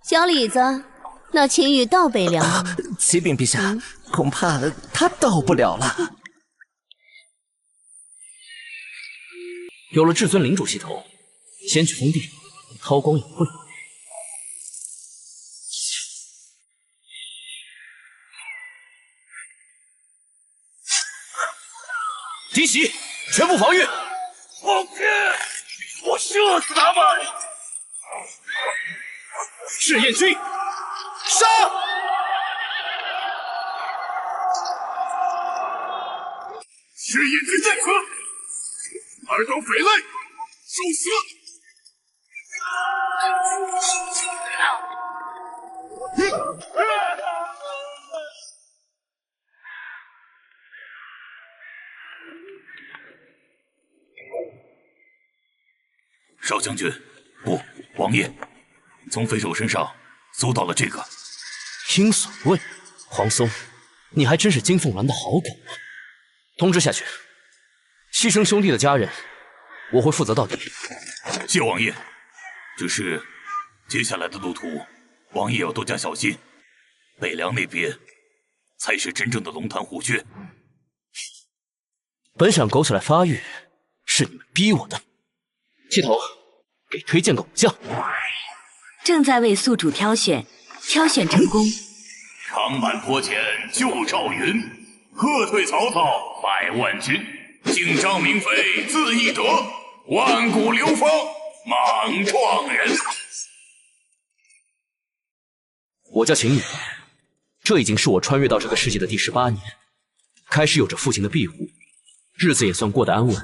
小李子，那秦羽到北凉了吗？启禀陛下，恐怕他到不了了。有了至尊领主系统，先去封地，韬光养晦。敌袭，全部防御！放屁！我射死他们！赤焰军，杀！赤焰军在此，二等匪类，受死！少将军，不，王爷，从匪首身上搜到了这个鹰隼卫，黄松，你还真是金凤鸾的好狗啊！通知下去，牺牲兄弟的家人，我会负责到底。谢王爷。只是接下来的路途，王爷要多加小心。北凉那边才是真正的龙潭虎穴。本想苟起来发育，是你们逼我的。系统，给推荐个武将。正在为宿主挑选，挑选成功。长坂坡前救赵云，喝退曹操百万军。敬张明妃字翼德，万古流芳莽撞人。我叫秦羽，这已经是我穿越到这个世界的第18年，开始有着父亲的庇护，日子也算过得安稳。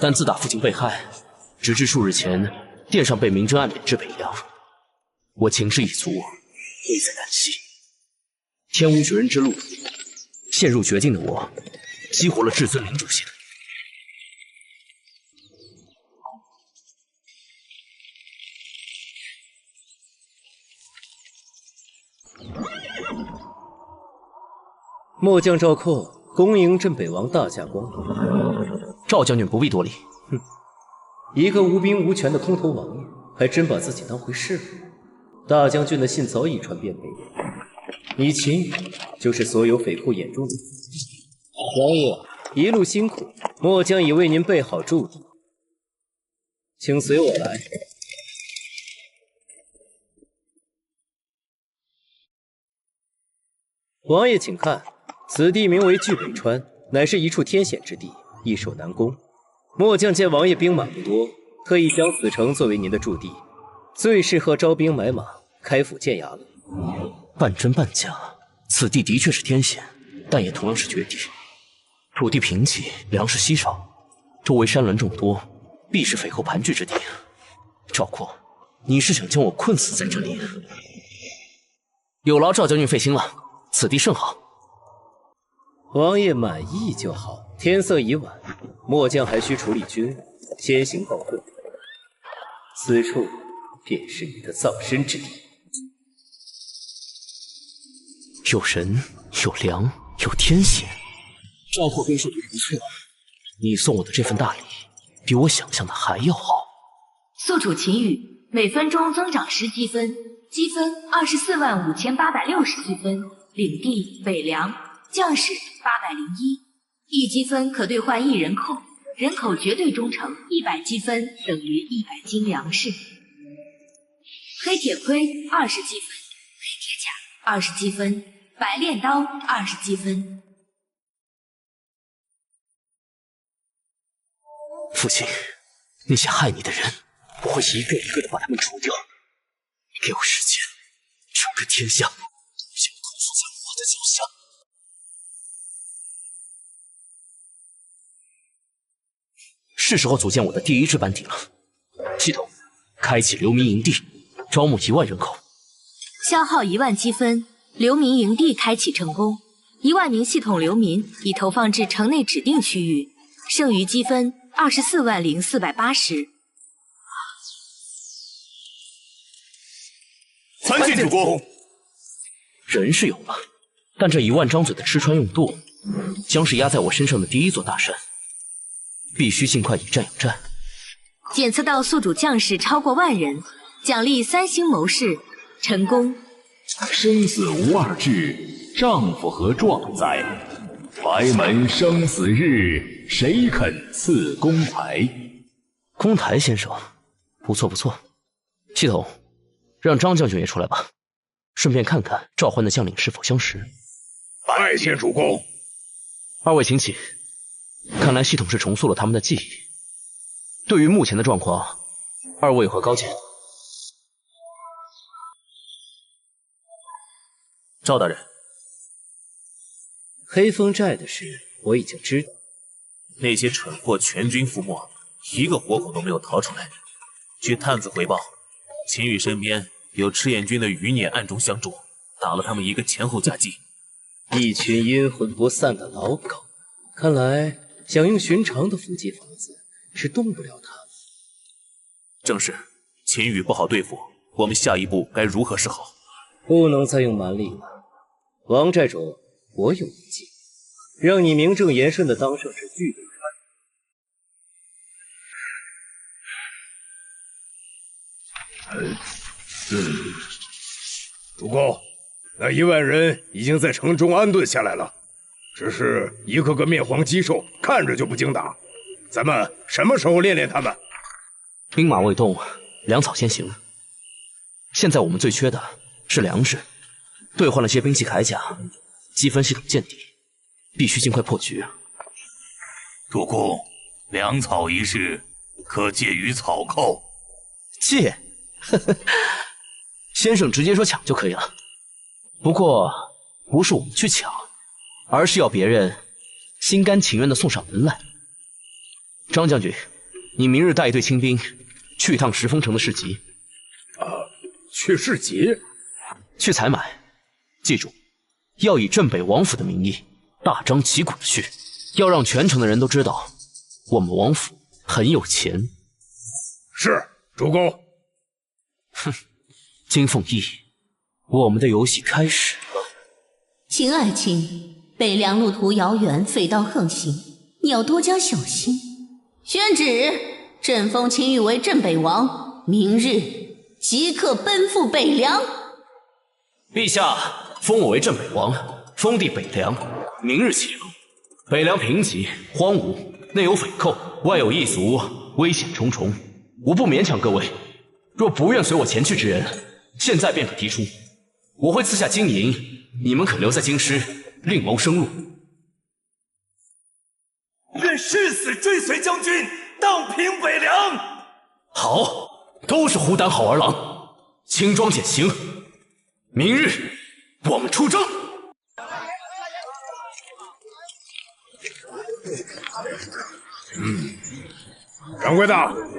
但自打父亲被害，直至数日前殿上被明征案贬至北凉，我秦氏一族危在旦夕。天无绝人之路，陷入绝境的我，激活了至尊领主系统。末将赵括恭迎镇北王大驾光临。赵将军不必多礼。哼，一个无兵无权的空头王爷，还真把自己当回事了。大将军的信早已传遍北凉，你秦羽就是所有匪寇眼中的王爷，一路辛苦，末将已为您备好驻地，请随我来。王爷请看，此地名为巨北川，乃是一处天险之地，易守难攻。末将见王爷兵马不多，特意将此城作为您的驻地，最适合招兵买马、开府建衙了。半真半假，此地的确是天险，但也同样是绝地。土地贫瘠，粮食稀少，周围山峦众多，必是匪寇盘踞之地。赵括，你是想将我困死在这里？有劳赵将军费心了，此地甚好。王爷满意就好。天色已晚，末将还需处理军务，先行告退。此处便是你的葬身之地。有人，有粮，有天险。赵括兵说的不错，你送我的这份大礼，比我想象的还要好。宿主秦羽，每分钟增长10积分，积分245860积分。领地北凉，将士801，1积分可兑换1人口，人口绝对忠诚100积分等于100斤粮食。黑铁盔20积分，黑铁甲20积分，白练刀20积分。父亲，那些害你的人，我会一个一个的把他们除掉。给我时间，整个天下都将匍匐在我的脚下。是时候组建我的第1支班底了。系统，开启流民营地，招募1万人口。消耗1万积分，流民营地开启成功。1万名系统流民已投放至城内指定区域，剩余积分240480。参见主公。人是有了，但这1万张嘴的吃穿用度，将是压在我身上的第1座大山。必须尽快以战养战。检测到宿主将士超过1万人，奖励3星谋士，成功。生死无二致，丈夫何壮哉？白门生死日，谁肯赐公台？公台先生，不错不错。系统，让张将军也出来吧，顺便看看召唤的将领是否相识。拜见主公。二位请起。看来系统是重塑了他们的记忆。对于目前的状况，二位有何高见？赵大人，黑风寨的事我已经知道，那些蠢货全军覆没，一个活口都没有逃出来。据探子回报，秦羽身边有赤焰军的余孽暗中相助，打了他们一个前后夹击。一群阴魂不散的老狗，看来想用寻常的伏击法子是动不了他们。正是，秦羽不好对付，我们下一步该如何是好？不能再用蛮力了。王寨主，我有一计，让你名正言顺的当上是巨北川。主公，那1万人已经在城中安顿下来了，只是一个个面黄肌瘦，看着就不经打。咱们什么时候练练他们？兵马未动，粮草先行。现在我们最缺的是粮食，兑换了些兵器铠甲，积分系统见底，必须尽快破局。主公，粮草一事可借于草寇。借？呵呵，先生直接说抢就可以了。不过不是我们去抢，而是要别人心甘情愿地送上门来。张将军，你明日带一队亲兵去一趟石峰城的市集。去市集？去采买。记住，要以镇北王府的名义大张旗鼓的去，要让全城的人都知道我们王府很有钱。是，主公。哼，金凤翼，我们的游戏开始了。秦爱卿，北凉路途遥远，匪盗横行，你要多加小心。宣旨，朕封秦羽为镇北王，明日即刻奔赴北凉。陛下封我为镇北王，封地北凉，明日起，北凉贫瘠荒芜，内有匪寇，外有异族，危险重重。我不勉强各位，若不愿随我前去之人，现在便可提出，我会赐下金银，你们可留在京师另谋生路。愿誓死追随将军，荡平北凉。好，都是虎胆好儿郎，轻装简行。明日我们出征。掌柜的，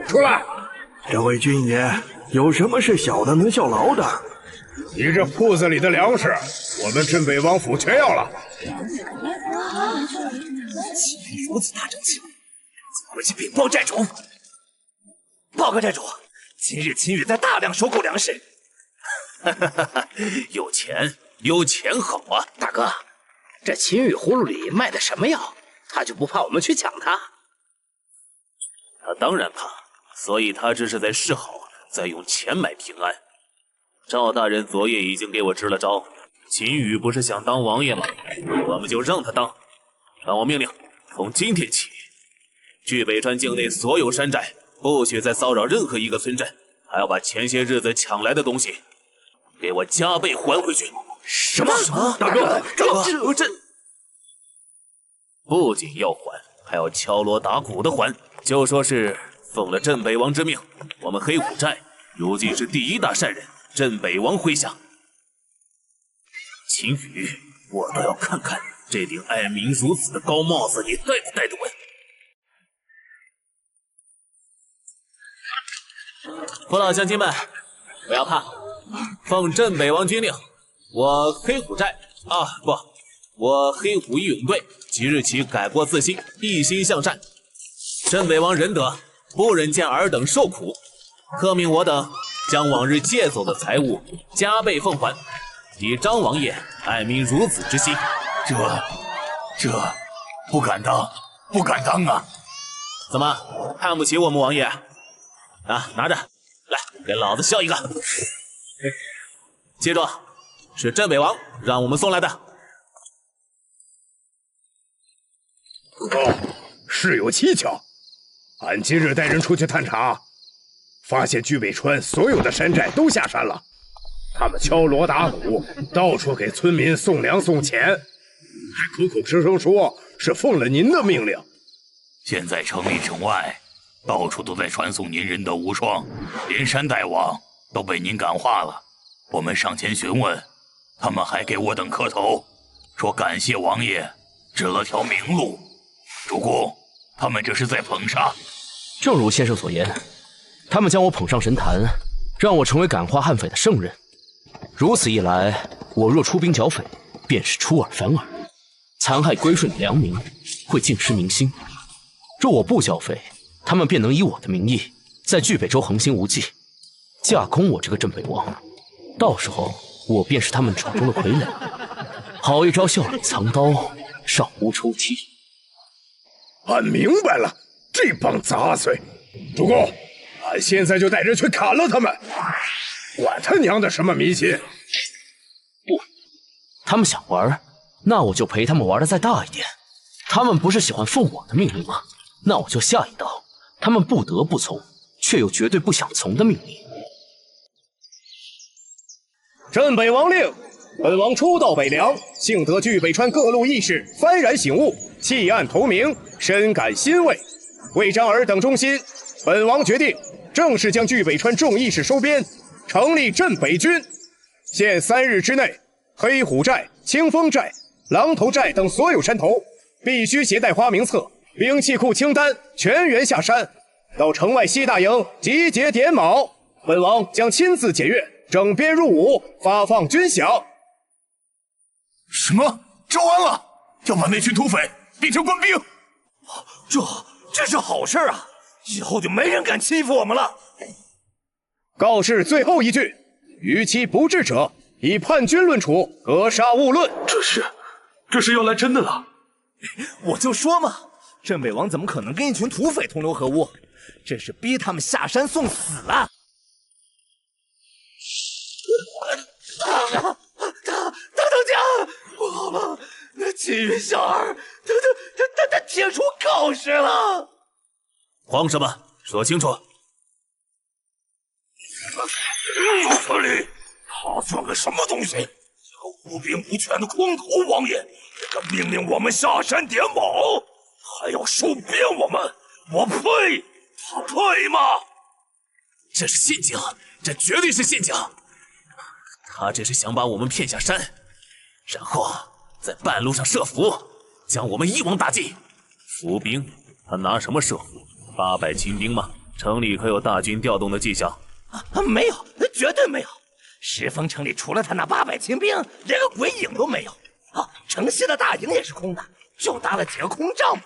出来！这位军爷，有什么是小的能效劳的？你这铺子里的粮食，我们镇北王府全要了。秦羽如此大正气，回去禀报寨主。报告寨主，今日秦羽在大量收购粮食。有钱，有钱好啊！大哥，这秦羽葫芦里卖的什么药？他就不怕我们去抢他？他当然怕，所以他这是在示好，在用钱买平安。赵大人昨夜已经给我支了招，秦羽不是想当王爷吗？我们就让他当。传我命令，从今天起，据北川境内所有山寨不许再骚扰任何一个村镇，还要把前些日子抢来的东西给我加倍还回去。什么？大哥，这不仅要还，还要敲锣打鼓的还。就说是奉了镇北王之命，我们黑虎寨如今是第一大善人，镇北王麾下。秦羽，我倒要看看这顶爱民如子的高帽子你戴不戴得稳。父老乡亲们，不要怕，奉镇北王军令，我黑虎寨我黑虎义勇队即日起改过自新，一心向善。镇北王仁德，不忍见尔等受苦，特命我等将往日借走的财物加倍奉还，以张王爷爱民如子之心。这不敢当，不敢当啊！怎么看不起我们王爷啊？拿着，来给老子笑一个！记住，是镇北王让我们送来的。事有蹊跷，俺今日带人出去探查，发现巨北川所有的山寨都下山了，他们敲锣打鼓，到处给村民送粮送钱，还口口声声说是奉了您的命令。现在城里城外，到处都在传颂您仁德无双，连山大王都被您感化了。我们上前询问，他们还给我等磕头，说感谢王爷指了条明路。主公，他们这是在捧杀。正如先生所言，他们将我捧上神坛，让我成为感化悍匪的圣人。如此一来，我若出兵剿匪，便是出尔反尔，残害归顺的良民，会尽失民心。若我不剿匪，他们便能以我的名义在巨北州横行无忌，架空我这个镇北王。到时候我便是他们手中的傀儡，好一招笑里藏刀，上无抽屉。俺明白了，这帮杂碎！主公，俺现在就带人去砍了他们！管他娘的什么迷信！不，他们想玩，那我就陪他们玩的再大一点。他们不是喜欢奉我的命令吗？那我就下一道他们不得不从，却又绝对不想从的命令。镇北王令，本王初到北凉，幸得巨北川各路义士幡然醒悟，弃暗投明，深感欣慰。为彰尔等忠心，本王决定正式将巨北川众义士收编，成立镇北军。限3日之内，黑虎寨、清风寨、狼头寨等所有山头必须携带花名册、兵器库清单，全员下山，到城外西大营集结点卯。本王将亲自检阅，整编入伍，发放军饷。什么？招安了？要把那群土匪变成官兵？这是好事啊！以后就没人敢欺负我们了。告示最后一句：逾期不至者，以叛军论处，格杀勿论。这是要来真的了。我就说嘛，镇北王怎么可能跟一群土匪同流合污？这是逼他们下山送死啊！大当家，不好了，那秦羽小儿，他贴出告示了。慌什么？说清楚。村里他算个什么东西？一个无兵无权的空头王爷，也敢命令我们下山点卯，还要收编我们？我呸！他配吗？这是陷阱，这绝对是陷阱。他这是想把我们骗下山，然后在半路上设伏，将我们一网打尽。伏兵，他拿什么设伏？800秦兵吗？城里可有大军调动的迹象？没有，绝对没有。石峰城里除了他那800秦兵，连个鬼影都没有。城西的大营也是空的，就搭了几个空帐篷。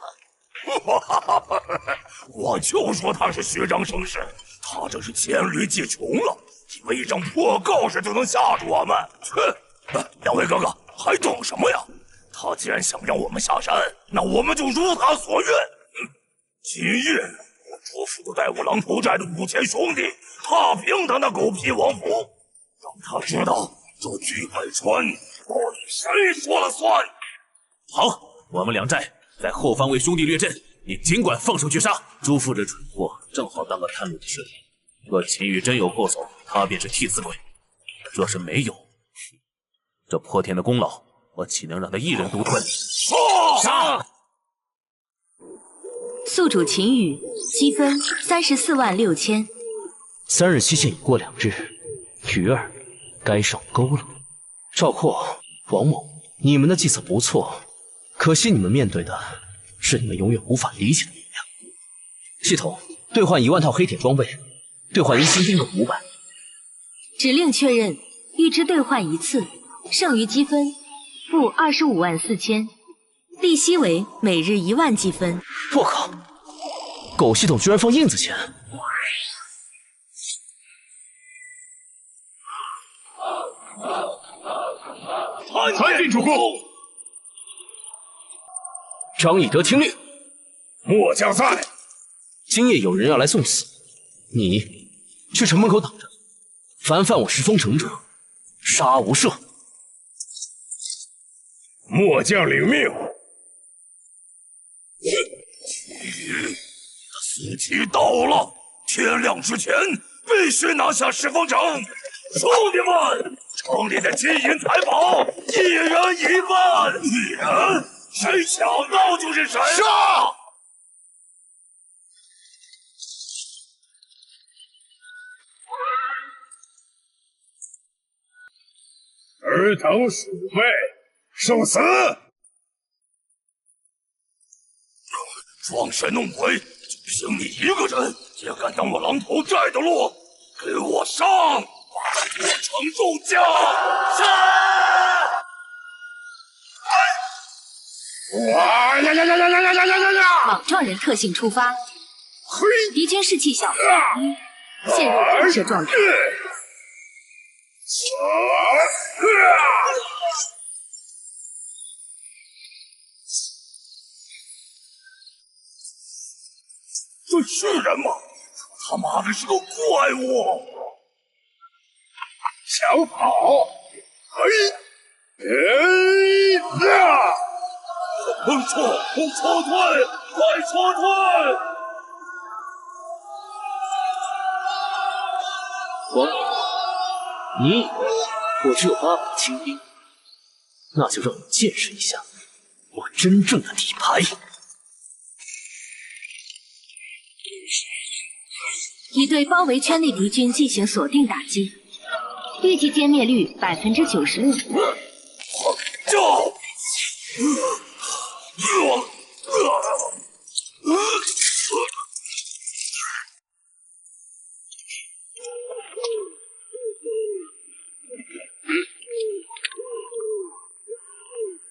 我就说他是虚张声势，他这是黔驴技穷了，以为一张破告示就能吓住我们。两位哥哥还等什么呀？他既然想让我们下山，那我们就如他所愿。今夜我主府就带我狼头寨的5000兄弟踏平他那狗屁王府，让他知道这巨北川到底谁说了算。好，我们两寨在后方为兄弟列阵，你尽管放手去杀。朱父这蠢货正好当个探路的设点，若秦羽真有破损，他便是替死鬼；若是没有，这泼天的功劳，我岂能让他一人独吞？杀！宿主秦羽，积分34万6千。3日期限已过2日，鱼儿该上钩了。赵括、王某，你们的计策不错，可惜你们面对的是你们永远无法理解的力量。系统兑换1万套黑铁装备，兑换1新兵种500。指令确认，预支兑换1次，剩余积分负25万4千，利息为每日1万积分。我靠！狗系统居然放印子钱！参见主公。张翼德听令，末将在。今夜有人要来送死，你去城门口等着。凡犯我石峰城者，杀无赦。末将领命。死期到了，天亮之前必须拿下石峰城。兄弟们，城里的金银财宝，一人一半。一人，谁抢到就是谁。杀！尔等鼠辈，受死！装神弄鬼，就凭你一个人也敢当我狼头寨的路？给我上！把他剁成肉酱！哇呀呀呀呀呀呀呀呀呀！莽撞人特性触发，嘿，敌军士气小，陷入震慑状态。这是人吗？他妈的是个怪物！抢跑！撤退！快撤退！王，你以为我只有800精兵？那就让你见识一下我真正的底牌。已对包围圈内敌军进行锁定打击，预计歼灭率96%。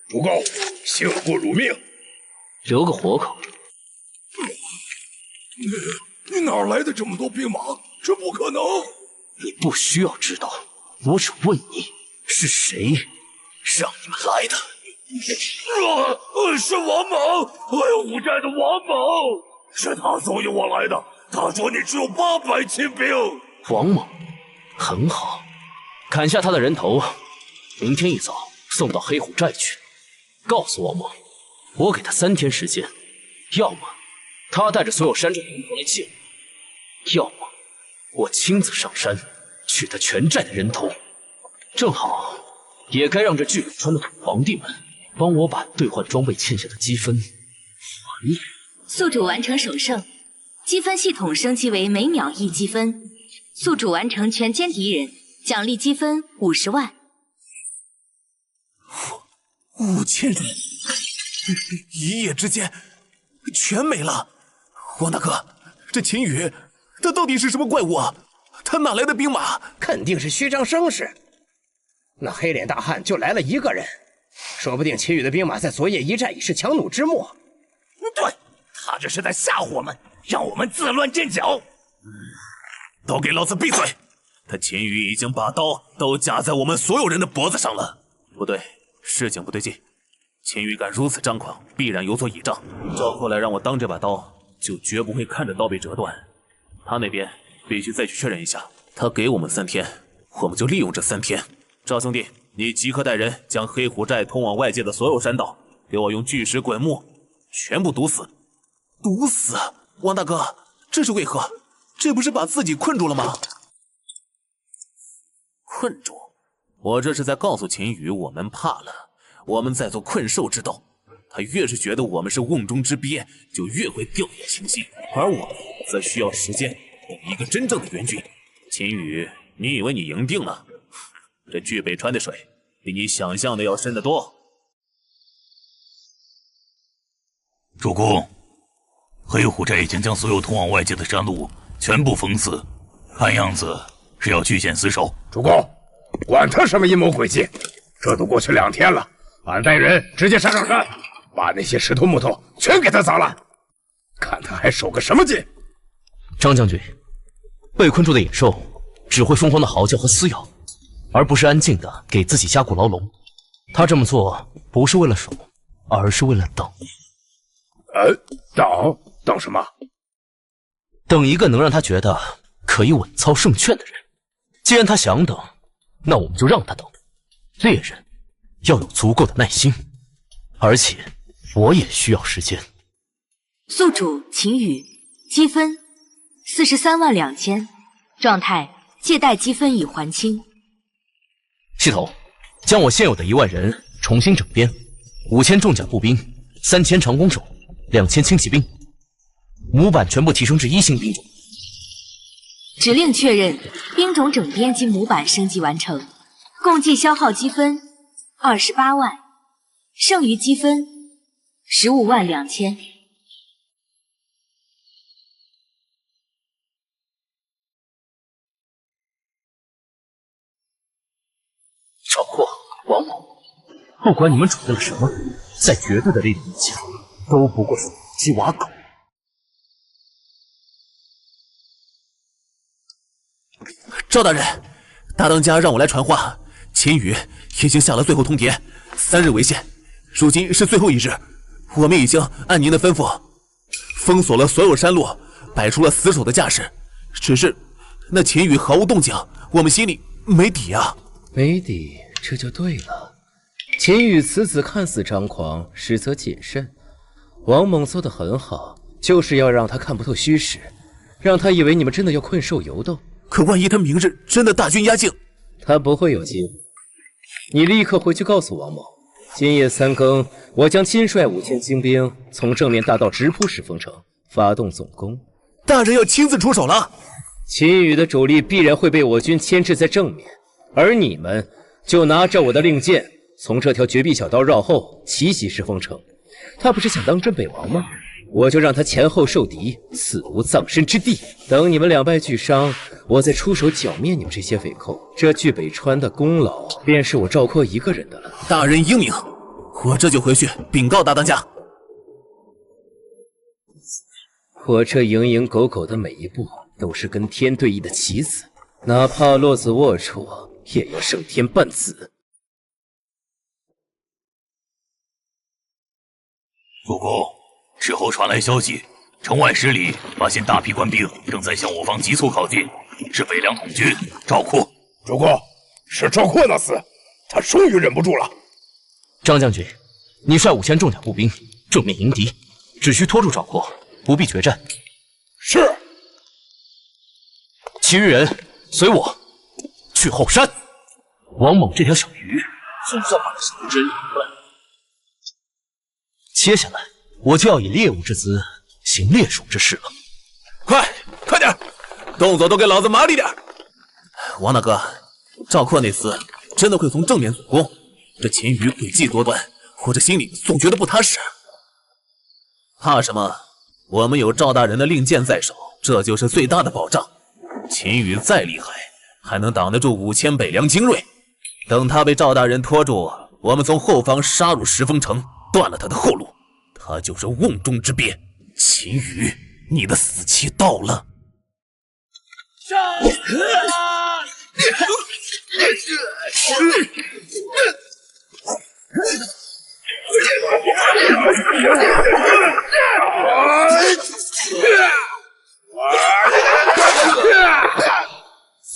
主公，幸不辱命，留个活口。你哪来的这么多兵马？这不可能！你不需要知道，我只问你是谁让你们来的？是王莽，还有五寨的王莽，是他怂恿我来的。他说你只有800亲兵。王莽，很好，砍下他的人头，明天一早送到黑虎寨去。告诉王莽，我给他3天时间，要么他带着所有山寨人头来见我，要么我亲自上山取他全寨的人头。正好，也该让这巨北川的土皇帝们帮我把兑换装备欠下的积分还了。宿主完成首胜，积分系统升级为每秒1积分。宿主完成全歼敌人，奖励积分50万。5000人，一夜之间全没了。王大哥，这秦羽他到底是什么怪物啊？他哪来的兵马？肯定是虚张声势。那黑脸大汉就来了1个人，说不定秦羽的兵马在昨夜一战已是强弩之末。对，他这是在吓唬我们，让我们自乱阵脚。都给老子闭嘴！他秦羽已经把刀都架在我们所有人的脖子上了。不对，事情不对劲。秦羽敢如此张狂，必然有所倚仗。照过来让我当这把刀，就绝不会看着刀被折断。他那边必须再去确认一下。他给我们3天，我们就利用这3天。赵兄弟，你即刻带人将黑虎寨通往外界的所有山道，给我用巨石滚木全部堵死。堵死？王大哥，这是为何？这不是把自己困住了吗？困住？我这是在告诉秦羽，我们怕了，我们在做困兽之斗。他越是觉得我们是瓮中之鳖，就越会掉以轻心，而我们则需要时间等一个真正的援军。秦羽，你以为你赢定了？这巨北川的水比你想象的要深得多。主公，黑虎寨已经将所有通往外界的山路全部封死，看样子是要据险死守。主公，管他什么阴谋诡计，这都过去2天了，俺带人直接上山，把那些石头木头全给他砸烂，看他还守个什么劲！张将军，被困住的野兽只会疯狂的嚎叫和撕咬，而不是安静的给自己加固牢笼。他这么做不是为了守，而是为了等。等什么？等一个能让他觉得可以稳操胜券的人。既然他想等，那我们就让他等。猎人要有足够的耐心，而且我也需要时间。宿主秦羽，积分432000，状态借贷积分已还清。系统，将我现有的1万人重新整编，5000重甲步兵，3000长弓手，2000轻骑兵，模板全部提升至1星兵种。指令确认，兵种整编及模板升级完成，共计消耗积分28万，剩余积分152000。赵括、王猛，不管你们准备了什么，在绝对的力量面前，都不过是鸡瓦狗。赵大人，大当家让我来传话，秦羽已经下了最后通牒，3日为限。如今是最后1日，我们已经按您的吩咐，封锁了所有山路，摆出了死守的架势。只是那秦羽毫无动静，我们心里没底啊。没底，这就对了。秦羽此子看似张狂，实则谨慎。王猛做得很好，就是要让他看不透虚实，让他以为你们真的要困兽犹斗。可万一他明日真的大军压境，他不会有机会。你立刻回去告诉王某，今夜3更，我将亲率5000精兵从正面大道直扑石峰城，发动总攻。大人要亲自出手了。秦羽的主力必然会被我军牵制在正面，而你们就拿着我的令箭，从这条绝壁小道绕后奇袭石峰城。他不是想当镇北王吗？我就让他前后受敌，死无葬身之地。等你们2败俱伤，我再出手剿灭你们这些匪寇。这据北川的功劳，便是我赵括一个人的了。大人英明，我这就回去禀告大当家。我这蝇营狗苟的每一步，都是跟天对弈的棋子，哪怕落子龌龊，也要胜天半子。主公，事后传来消息，城外10里发现大批官兵正在向我方急速靠近，是北凉统军赵括。主公，是赵括那厮，他终于忍不住了。张将军，你率5000重甲步兵正面迎敌，只需拖住赵括，不必决战。是。其余人随我去后山。王猛这条小鱼总算把手指引过来了。接下来我就要以猎物之姿行猎手之事了。快点，动作都给老子麻利点！王大哥，赵括那厮真的会从正面总攻？这秦羽诡计多端，我这心里总觉得不踏实。怕什么？我们有赵大人的令箭在手，这就是最大的保障。秦羽再厉害，还能挡得住5000北凉精锐。等他被赵大人拖住，我们从后方杀入石峰城，断了他的后路，他就是瓮中之鳖。秦羽，你的死期到了！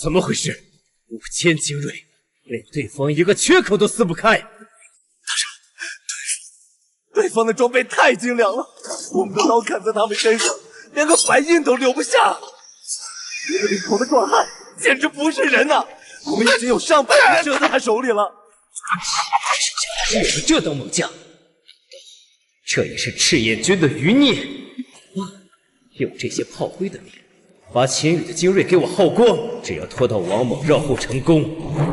怎么回事？5000精锐，连对方一个缺口都撕不开。对方的装备太精良了，我们的刀砍在他们身上，连个白印都留不下。一个领头的壮汉简直不是人呐！我们已经有上百人折在他手里了，只有这等猛将，这也是赤焰军的余孽。用这些炮灰的命，把秦羽的精锐给我耗光，只要拖到王猛绕后成功，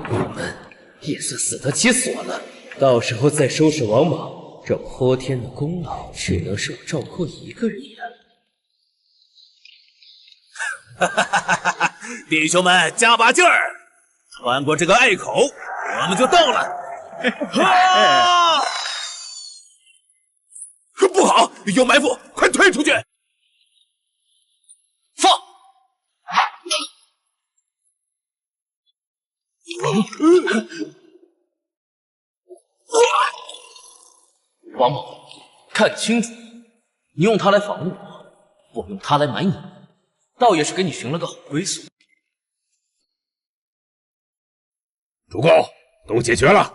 我们也算死得其所了。到时候再收拾王猛，这泼天的功劳只能是我赵括一个人的。弟兄们，加把劲儿！穿过这个隘口，我们就到了。不好，有埋伏，快退出去！放！王猛，看清楚，你用他来防我，我用他来埋你，倒也是给你寻了个好归宿。主公，都解决了，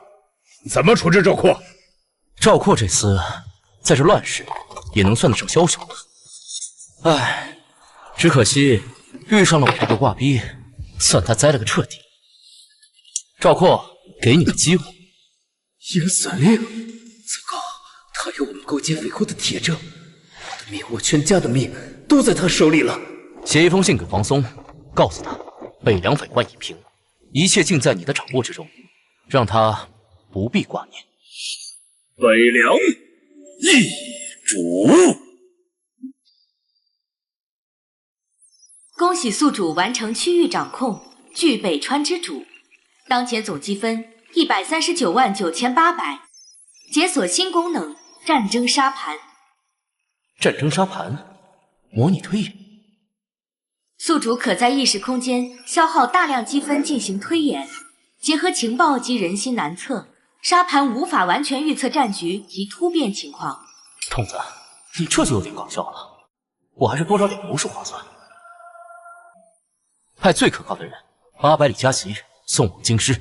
怎么处置赵括？赵括这厮在这乱世也能算得上枭雄了。唉，只可惜遇上了我这个挂逼，算他栽了个彻底。赵括，给你个机会。鹰隼令，糟糕，他有我们勾结匪寇的铁证，我的命，我全家的命都在他手里了。写一封信给黄松，告诉他北凉匪患已平，一切尽在你的掌握之中，让他不必挂念。北凉易主。恭喜宿主完成区域掌控，据北川之主。当前总积分1399800，解锁新功能战争沙盘。战争沙盘，模拟推演。宿主可在意识空间消耗大量积分进行推演，结合情报及人心难测，沙盘无法完全预测战局及突变情况。童子，你这就有点搞笑了，我还是多找点谋士划算。派最可靠的人800里加急送往京师。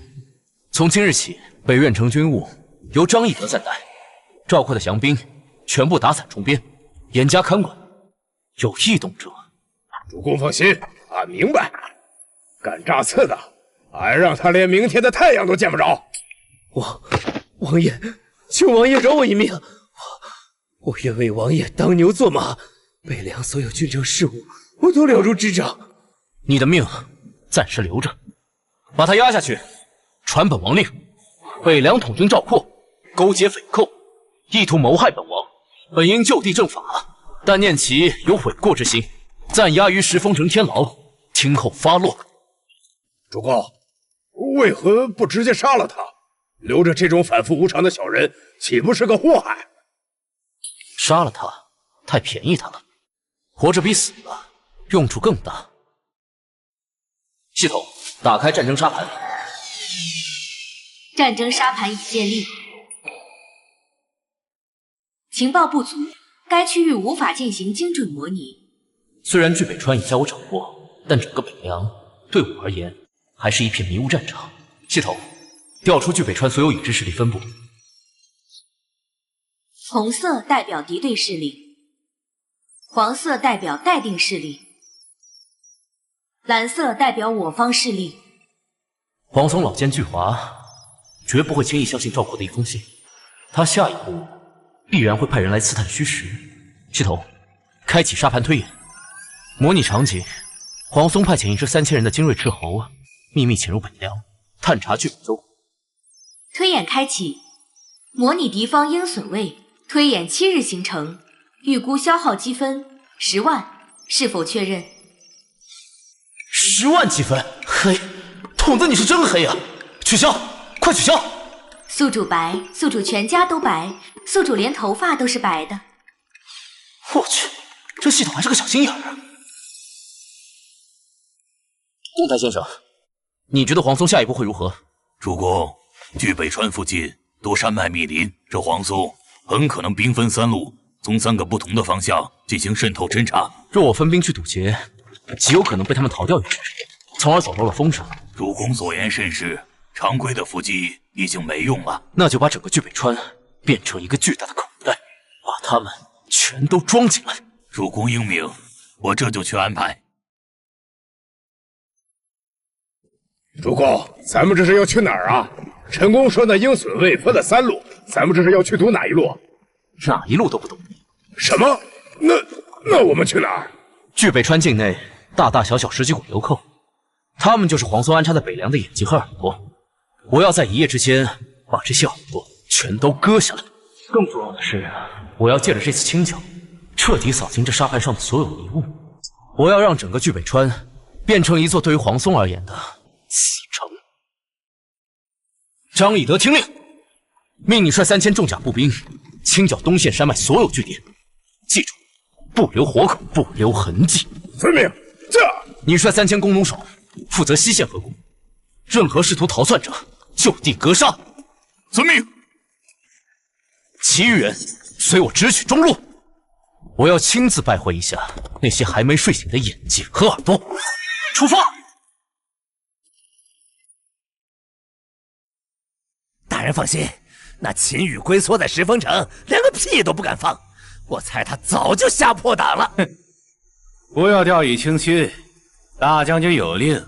从今日起，北苑城军务由张翼德暂代，赵括的降兵全部打散重编，严加看管，有异动者。主公放心，俺明白。干诈刺的，俺让他连明天的太阳都见不着。王爷，求王爷饶我一命，我愿为王爷当牛做马，北凉所有军政事务我都了如指掌。你的命暂时留着，把他押下去。传本王令，北凉统军赵括勾结匪寇，意图谋害本王，本应就地正法，但念其有悔过之心，暂押于石峰城天牢，听候发落。主公，为何不直接杀了他？留着这种反复无常的小人，岂不是个祸害？杀了他，太便宜他了。活着比死了用处更大。系统，打开战争沙盘。战争沙盘已建立，情报不足，该区域无法进行精准模拟。虽然据北川已在我掌握，但整个北凉对我而言还是一片迷雾战场。系统，调出据北川所有已知势力分布。红色代表敌对势力，黄色代表待定势力，蓝色代表我方势力。黄松老奸巨猾，绝不会轻易相信赵括的一封信，他下一步必然会派人来刺探虚实。系统，开启沙盘推演，模拟场景：黄松派遣一支3000人的精锐斥候，秘密潜入北凉，探查据北州。推演开启，模拟敌方鹰隼卫，推演7日行程，预估消耗积分10万，是否确认？10万积分，黑，筒子你是真黑啊！取消，快取消！宿主白，宿主全家都白，宿主连头发都是白的。我去，这系统还是个小心眼儿啊！东台先生，你觉得黄松下一步会如何？主公，据北川附近多山脉密林，这黄松很可能兵分3路，从3个不同的方向进行渗透侦查。若我分兵去堵截，极有可能被他们逃掉一只，从而走漏了风声。主公所言甚是，常规的伏击已经没用了，那就把整个据北川变成一个巨大的口袋，把他们全都装进来。主公英明，我这就去安排。主公，咱们这是要去哪儿啊？陈公说那鹰隼卫分了3路，咱们这是要去堵哪一路？哪一路都不懂。什么？那我们去哪儿？据北川境内大大小小10几股流寇，他们就是黄松安插在北凉的眼睛和耳朵。我要在一夜之间把这些耳朵全都割下来。更重要的是，我要借着这次清剿，彻底扫清这沙盘上的所有迷雾。我要让整个据北川变成一座对于黄松而言的死城。张翼德听令，命你率3000重甲步兵清剿东线山脉所有据点，记住，不留活口，不留痕迹。遵命。这，你率3000工农手负责西线河谷，任何试图逃窜者就地格杀。遵命。其余人随我直取中路，我要亲自拜会一下那些还没睡醒的眼睛和耳朵。出发！人放心，那秦羽龟缩在石峰城，连个屁都不敢放。我猜他早就吓破胆了。哼，不要掉以轻心，大将军有令，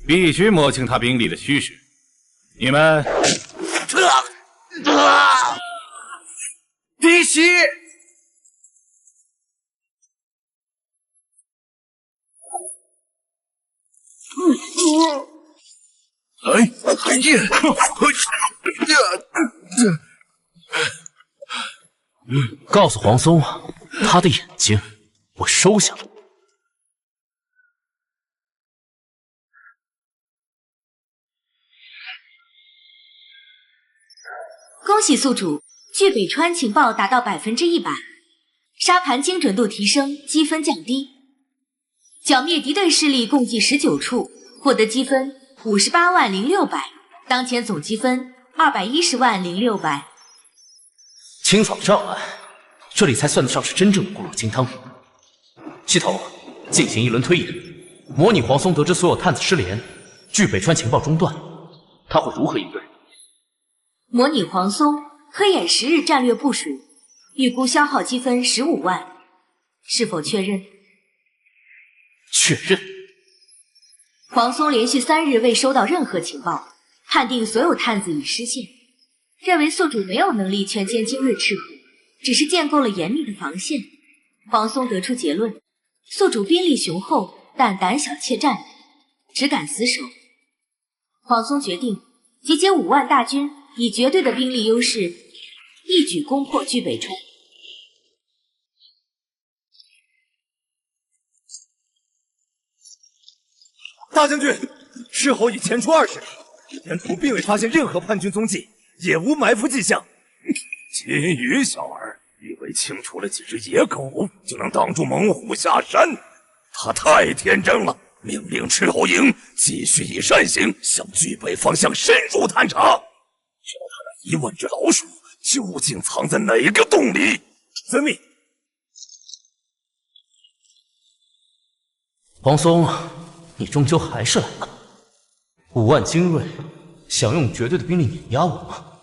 必须摸清他兵力的虚实。你们，嫡媳。告诉黄松，他的眼睛我收下了。恭喜宿主，据北川情报达到100%，沙盘精准度提升，积分降低。剿灭敌对势力共计19处，获得积分580600，当前总积分2100600。清扫障碍，这里才算得上是真正的固若金汤。系统进行一轮推演，模拟黄松得知所有探子失联，据北川情报中断，他会如何应对？模拟黄松推演10日战略部署，预估消耗积分15万，是否确认？确认。黄松连续3日未收到任何情报，判定所有探子已失陷，认为宿主没有能力全歼精锐赤虎，只是建构了严密的防线。黄松得出结论：宿主兵力雄厚，但胆小怯战，只敢死守。黄松决定集结5万大军，以绝对的兵力优势，一举攻破据北川。大将军，斥候已前出20里，沿途并未发现任何叛军踪迹，也无埋伏迹象。秦羽小儿以为清除了几只野狗就能挡住猛虎下山，他太天真了。命令斥候营继续以善行向据北方向深入探查，知道他那1万只老鼠究竟藏在哪个洞里。遵命。黄松，你终究还是来了。5万精锐，想用绝对的兵力碾压我吗？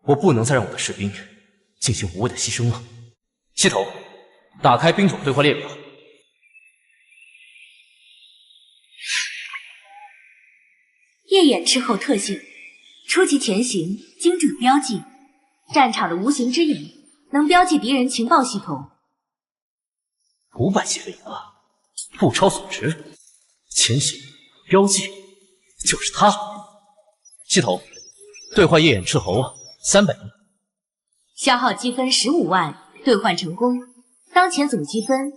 我不能再让我的士兵进行无谓的牺牲了。系统，打开兵种对话列表。夜眼斥候特性：初级前行，精准标记，战场的无形之眼，能标记敌人情报系统。500级了啊，物超所值。前行标记就是他。系统，兑换夜眼斥候300名，消耗积分15万，兑换成功，当前总积分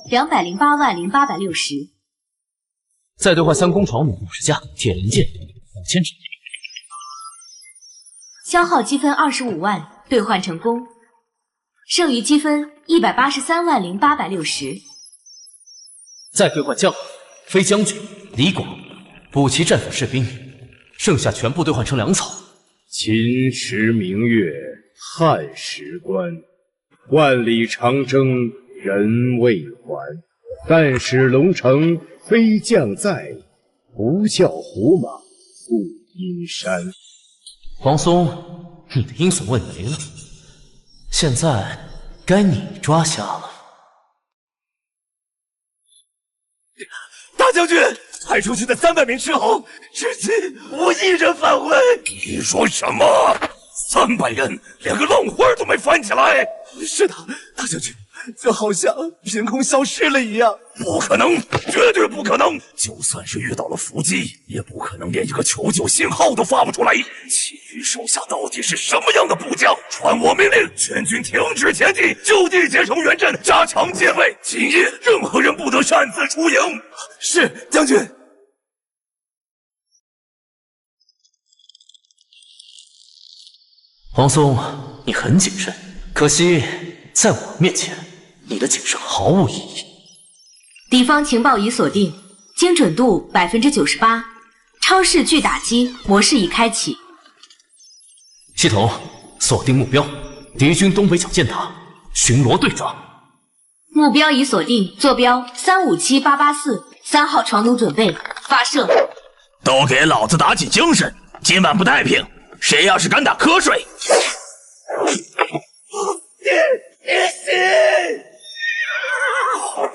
2080860。再兑换3弓床弩50架，铁人剑5000支。消耗积分25万，兑换成功，剩余积分1830860。再兑换将飞将军李广，补齐战俘士兵，剩下全部兑换成粮草。秦时明月汉时关，万里长征人未还。但使龙城飞将在，不教胡马护阴山。黄松，你的阴损味没了，现在该你抓瞎了。大将军，派出去的300名斥候，至今无一人返回。你说什么？300人，连个浪花都没翻起来？是的，大将军，就好像凭空消失了一样。不可能，绝对不可能！就算是遇到了伏击，也不可能连一个求救信号都发不出来。其余手下到底是什么样的部将？传我命令，全军停止前进，就地结成援阵，加强戒备。今夜任何人不得擅自出营。是，将军。黄松，你很谨慎，可惜在我面前，你的谨慎毫无意义。敌方情报已锁定，精准度98%，超视距打击模式已开启。系统锁定目标，敌军东北角箭塔巡逻队长。目标已锁定，坐标357884，3号床弩准备发射。都给老子打起精神！今晚不太平，谁要是敢打瞌睡，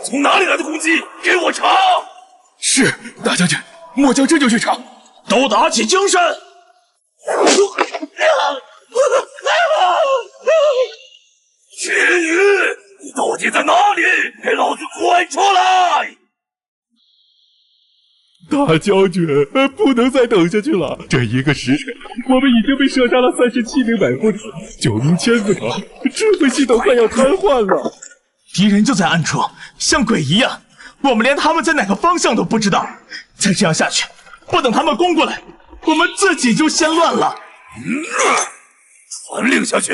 从哪里来的攻击？给我查！是，大将军，末将这就去查。都打起精神！秦羽，你到底在哪里？给老子滚出来！大将军，不能再等下去了。这1个时辰，我们已经被射杀了37名百夫子，9名千字长，指挥系统快要瘫痪了。敌人就在暗处，像鬼一样，我们连他们在哪个方向都不知道。再这样下去，不等他们攻过来，我们自己就先乱了。传令下去，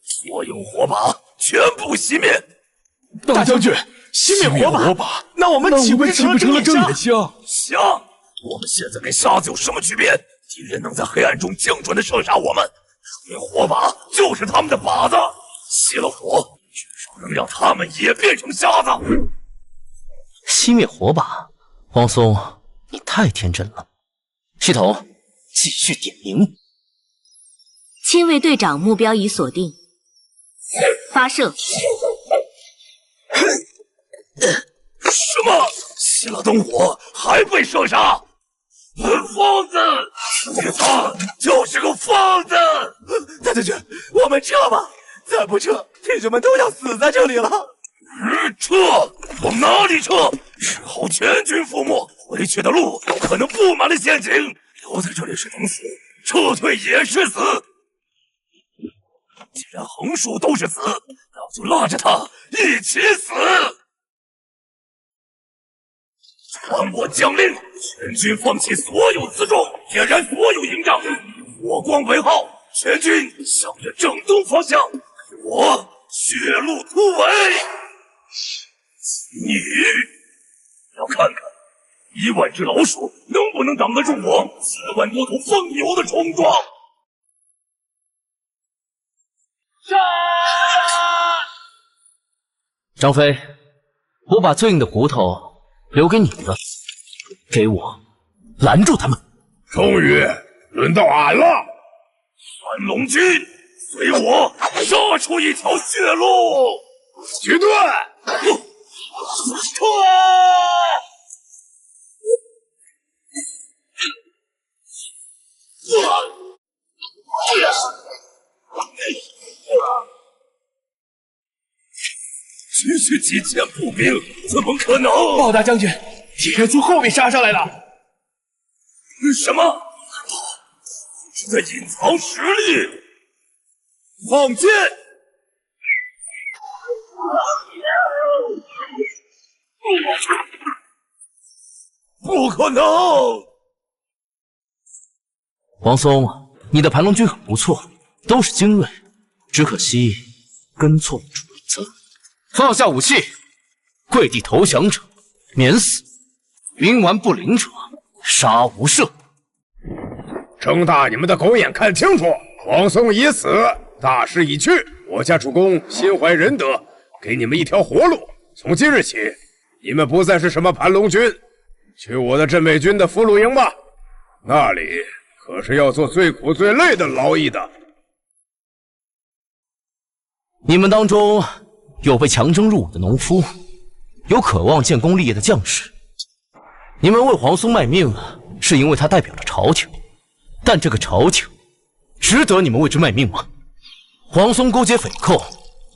所有火把全部熄灭。大将军，熄灭火把，那我们岂不成了正眼香？香！我们现在跟瞎子有什么区别？敌人能在黑暗中精准的射杀我们，熄灭火把就是他们的靶子。熄了火，至少能让他们也变成瞎子。熄灭火把，黄松，你太天真了。系统，继续点名。亲卫队长，目标已锁定，发射。什么？熄了灯火还被射杀？疯子！他就是个疯子！大将军，我们撤吧，再不撤，弟兄们都要死在这里了。撤！往哪里撤？日后全军覆没，回去的路可能布满了陷阱。留在这里是等死，撤退也是死。既然横竖都是死，那就拉着他一起死！传我将令，全军放弃所有辎重，点燃所有营帐，火光为号，全军向着正东方向，给我血路突围！你要看看1万只老鼠能不能挡得住我4万多头疯牛的冲撞！杀！张飞，我把最硬的骨头留给你了，给我拦住他们。终于轮到俺了，三龙军，随我杀出一条血路！举盾！撤！区区几千步兵，怎么可能？鲍大将军，敌人从后面杀上来了。什么？是在隐藏实力？放箭！不可能！黄松，你的盘龙军很不错，都是精锐，只可惜跟错了主子。放下武器，跪地投降者免死，冥顽不灵者杀无赦。睁大你们的狗眼看清楚，黄松已死，大势已去。我家主公心怀仁德，给你们一条活路。从今日起，你们不再是什么盘龙军，去我的镇北军的俘虏营吧，那里可是要做最苦最累的劳役的。你们当中有被强征入伍的农夫，有渴望建功立业的将士。你们为黄松卖命，是因为他代表着朝廷，但这个朝廷值得你们为之卖命吗？黄松勾结匪寇，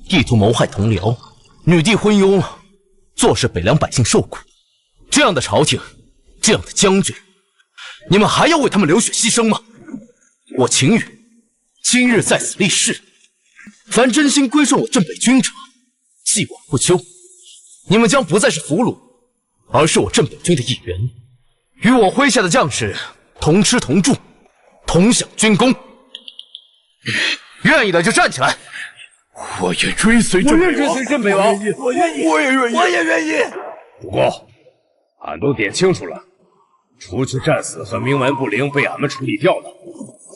意图谋害同僚，女帝昏庸，坐视北凉百姓受苦。这样的朝廷，这样的将军，你们还要为他们流血牺牲吗？我秦羽今日在此立誓，凡真心归顺我镇北军者，既往不咎。你们将不再是俘虏，而是我镇北军的一员，与我麾下的将士同吃同住，同享军功。愿意的就站起来。我愿追随镇北王。我愿意，我也愿意。主公，俺都点清楚了，除去战死和冥顽不灵被俺们处理掉的，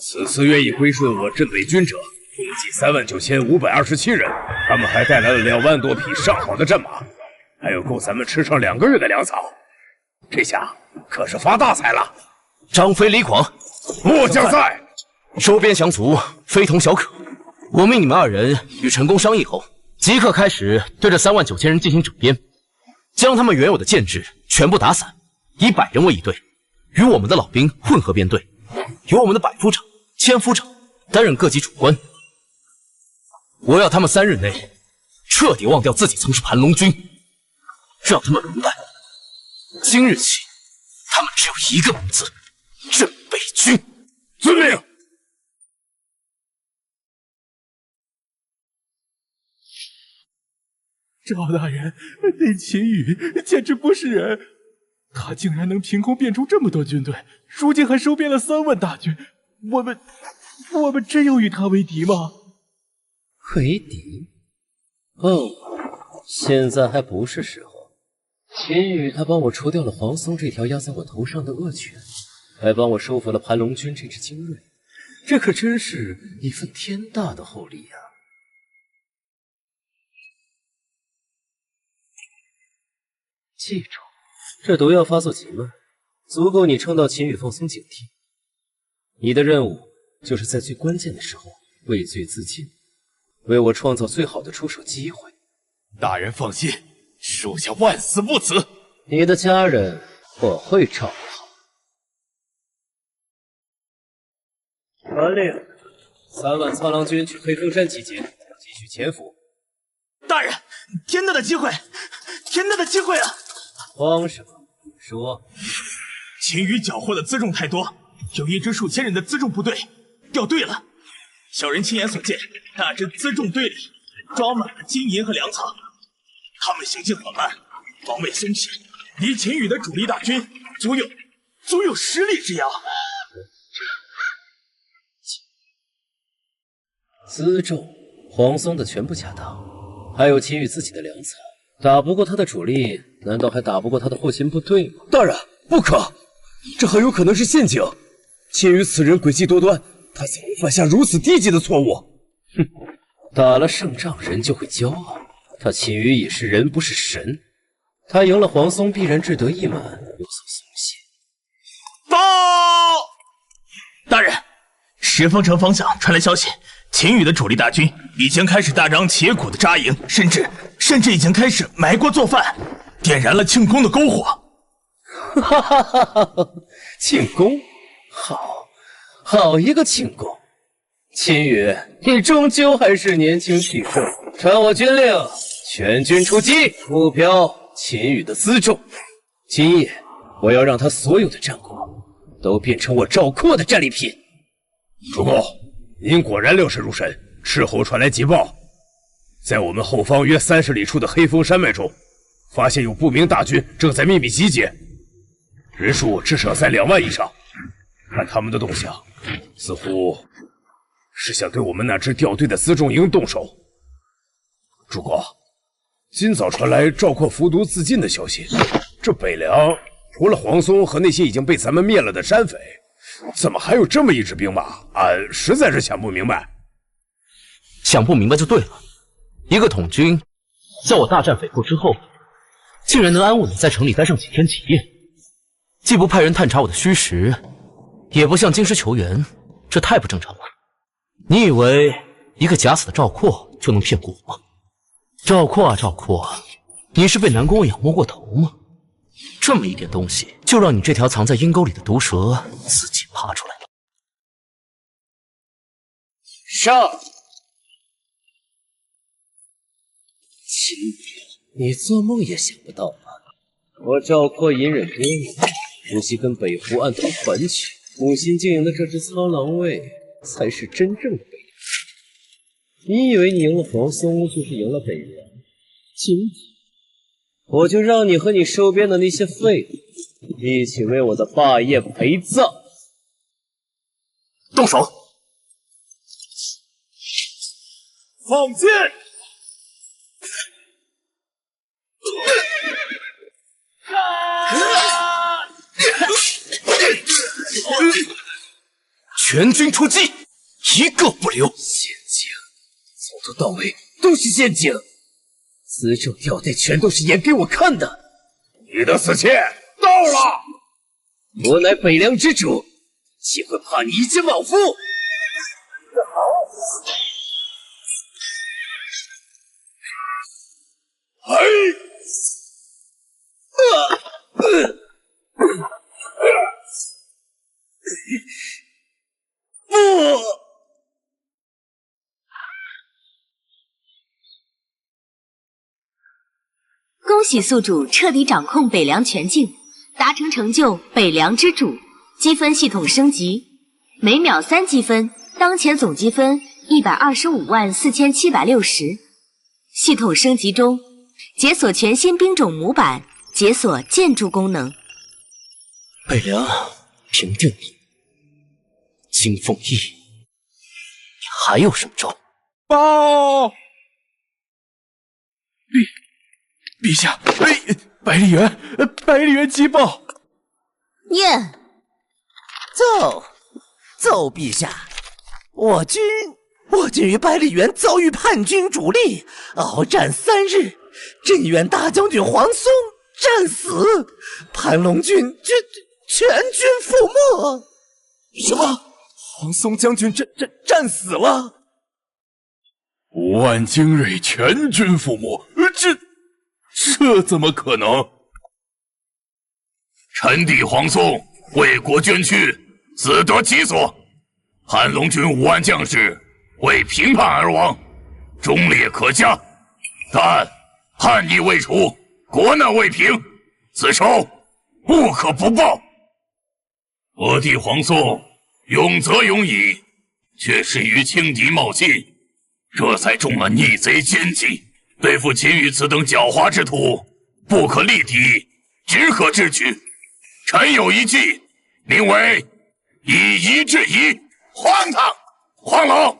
此次愿意归顺我镇北军者，共计39527人。他们还带来了2万多匹上好的战马，还有够咱们吃上2个月的粮草。这下可是发大财了。张飞、李广，末将在。收编降卒，非同小可。我命你们2人与陈宫商议后，即刻开始对这3万9千人进行整编，将他们原有的建制全部打散，以100人为一队，与我们的老兵混合编队，由我们的百夫长、千夫长担任各级主官。我要他们3日内彻底忘掉自己曾是盘龙军，让他们明白，今日起他们只有一个名字：镇北军。遵命。赵大人，那秦羽简直不是人，他竟然能凭空变出这么多军队，如今还收编了3万大军，我们真有与他为敌吗？为敌？现在还不是时候。秦羽他帮我除掉了黄松这条压在我头上的恶犬，还帮我收服了盘龙军这支精锐，这可真是一份天大的厚礼呀！记住，这毒药发作极慢，足够你撑到秦羽放松警惕。你的任务就是在最关键的时候畏罪自尽，为我创造最好的出手机会。大人放心，属下万死不辞。你的家人我会照顾好。传令，3万苍狼军去黑风山集结，继续潜伏。大人，天大的机会，天大的机会啊！慌什么？说。秦羽缴获的辎重太多，有一支数千人的辎重部队掉队了。小人亲眼所见，那支辎重队里装满了金银和粮草，他们行进缓慢，防卫松懈，离秦羽的主力大军足有10里之遥。辎重，黄松的全部家当，还有秦羽自己的粮草，打不过他的主力，难道还打不过他的后勤部队吗？大人，不可！这很有可能是陷阱。秦羽此人诡计多端，他怎么犯下如此低级的错误？哼，打了胜仗，人就会骄傲。他秦羽也是人，不是神。他赢了黄松，必然志得意满，有所松懈。报！大人，石峰城方向传来消息，秦羽的主力大军已经开始大张旗鼓的扎营，甚至已经开始埋锅做饭，点燃了庆功的篝火。哈哈哈哈！庆功，好一个庆功！秦羽，你终究还是年轻气盛。传我军令，全军出击，目标秦羽的辎重。今夜，我要让他所有的战果都变成我赵括的战利品。主公，您果然料事如神。斥候传来急报，在我们后方约30里处的黑风山脉中，发现有不明大军正在秘密集结。人数至少在2万以上，看他们的动向，似乎是想对我们那支掉队的辎重营动手。主公，今早传来赵括服毒自尽的消息，这北凉除了黄松和那些已经被咱们灭了的山匪，怎么还有这么一支兵马？俺实在是想不明白。想不明白就对了，一个统军在我大战匪寇之后，竟然能安稳的在城里待上几天几夜。既不派人探查我的虚实，也不向京师求援，这太不正常了。你以为一个假死的赵括就能骗过我吗？赵括啊赵括，你是被南宫养摸过头吗？这么一点东西，就让你这条藏在阴沟里的毒蛇自己爬出来了。上！秦羽，你做梦也想不到吧？我赵括隐忍多年，不惜跟北湖暗通款曲，苦心经营的这支苍狼卫，才是真正的北凉。你以为你赢了黄松，就是赢了北凉？今天我就让你和你收编的那些废物一起为我的霸业陪葬！动手！放箭！全军出击，一个不留！陷阱，从头到尾都是陷阱，辎重掉队全都是演给我看的。你的死期到了！我乃北凉之主，岂会怕你一介莽夫？不！恭喜宿主彻底掌控北凉全境，达成成就北凉之主，积分系统升级，每秒3积分，当前总积分1254760。系统升级中，解锁全新兵种模板，解锁建筑功能。北凉，平定你。金凤翼，你还有什么招？报！陛下，百里园急报！念，奏陛下，我军于百里园遭遇叛军主力，鏖战3日，镇远大将军黄松战死，叛龙军全军覆没。什么？黄松将军战死了？5万精锐全军覆没，这怎么可能？臣弟黄松为国捐躯，死得其所。叛龙军5万将士为平叛而亡，忠烈可嘉。但叛逆未除，国难未平，此仇不可不报。我弟黄松勇则勇矣，却是与轻敌冒进，这才中了逆贼奸计。对付秦羽此等狡猾之徒，不可力敌，只可智取。臣有一计，名为以夷制夷。荒唐！黄龙，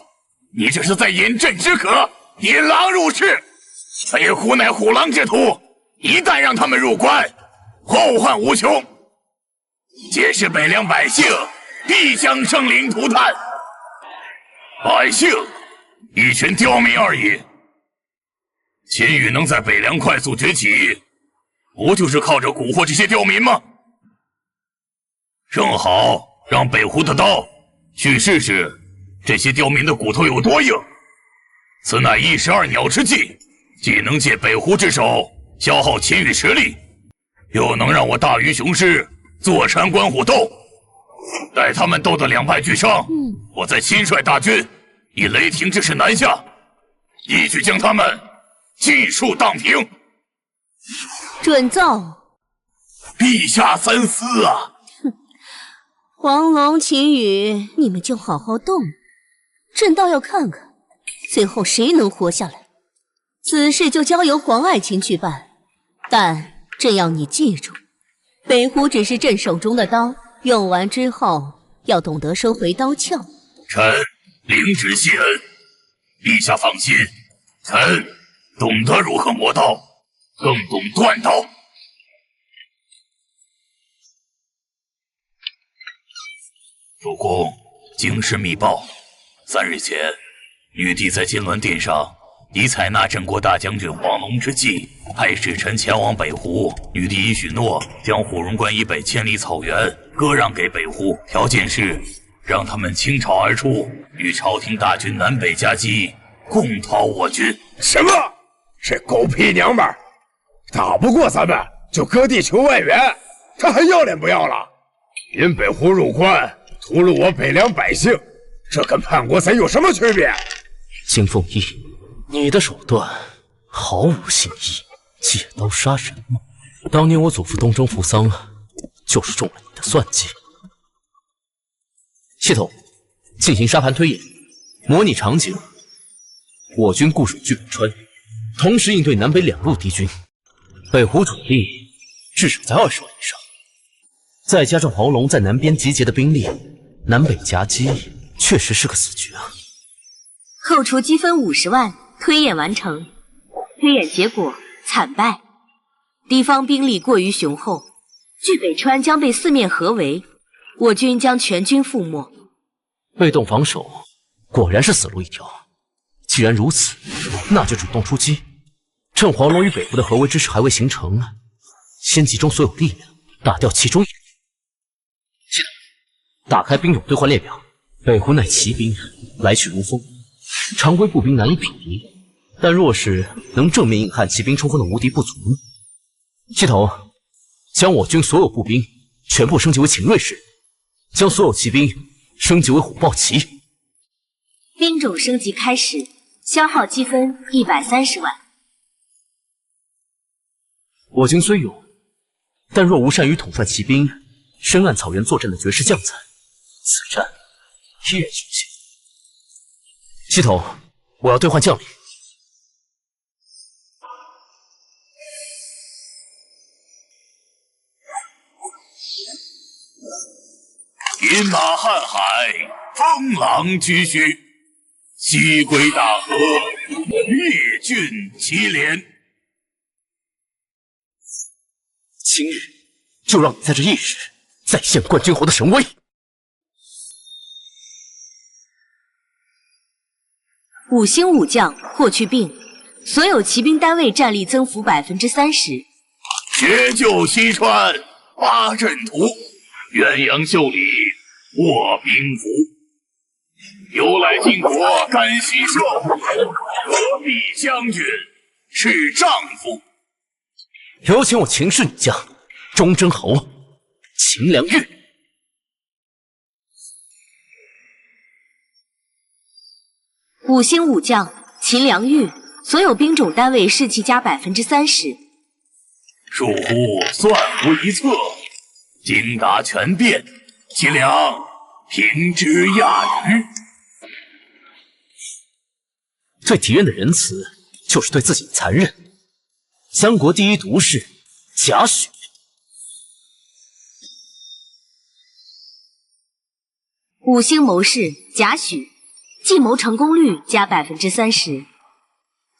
你这是在饮鸩止渴，引狼入室。北虎乃虎狼之徒，一旦让他们入关，后患无穷。届时北凉百姓必将生灵涂炭。百姓一群刁民而已。秦羽能在北凉快速崛起，不就是靠着蛊惑这些刁民吗？正好让北狐的刀去试试这些刁民的骨头有多硬。此乃12鸟之计，既能借北狐之手消耗秦羽实力，又能让我大鱼雄狮坐山观虎斗。待他们斗得两败俱伤，我再亲率大军以雷霆之势南下，一举将他们尽数荡平。准奏。陛下三思啊！黄龙、秦羽，你们就好好斗，朕倒要看看，最后谁能活下来。此事就交由黄爱卿去办，但朕要你记住，北狐只是朕手中的刀，用完之后要懂得收回刀鞘。臣领旨谢恩，陛下放心，臣懂得如何磨刀，更懂断刀。主公，京师密报，3日前，女帝在金銮殿上已采纳镇国大将军黄龙之计，派使臣前往北湖。女帝已许诺将虎荣关以北千里草原割让给北湖，条件是让他们倾巢而出，与朝廷大军南北夹击，共讨我军。什么？这狗屁娘们儿，打不过咱们就割地求外援，他还要脸不要了？引北湖入关，屠戮我北凉百姓，这跟叛国贼有什么区别？金凤翼，你的手段毫无新意，借刀杀人吗？当年我祖父东征扶桑，就是中了你的算计。系统进行沙盘推演，模拟场景：我军固守巨北川，同时应对南北2路敌军，北湖主力至少在20万以上，再加上黄龙在南边集结的兵力，南北夹击确实是个死局啊！扣除积分50万，推演完成。推演结果惨败，敌方兵力过于雄厚，巨北川将被四面合围，我军将全军覆没。被动防守果然是死路一条。既然如此，那就主动出击，趁黄龙与北湖的合围之势还未形成，先集中所有力量打掉其中一个。打开兵种兑换列表，北湖乃骑兵来去如风，常规步兵难以匹敌。但若是能正面硬汉骑兵冲锋的无敌不足呢？系统，将我军所有步兵全部升级为秦锐士，将所有骑兵升级为虎豹骑。兵种升级开始，消耗积分130万。我军虽勇，但若无善于统帅骑兵，深谙草原作战的绝世将才，此战依然凶险。系统，我要兑换将领。饮马瀚海，风浪巨墟，西归大河，列郡祁连。今日就让你在这一日再现冠军侯的神威。5星武将霍去病，所有骑兵单位战力增幅30%。学救西川，八阵图，鸳鸯袖里卧冰符。由来晋国甘喜寿，何必将军是丈夫。有请我秦氏女将忠贞侯秦良玉。5星武将秦良玉，所有兵种单位士气加30%。疏忽算无一策，精达权变，齐良平之亚于。对敌人的仁慈，就是对自己的残忍。三国第一毒士贾诩。5星谋士贾诩，计谋成功率加30%，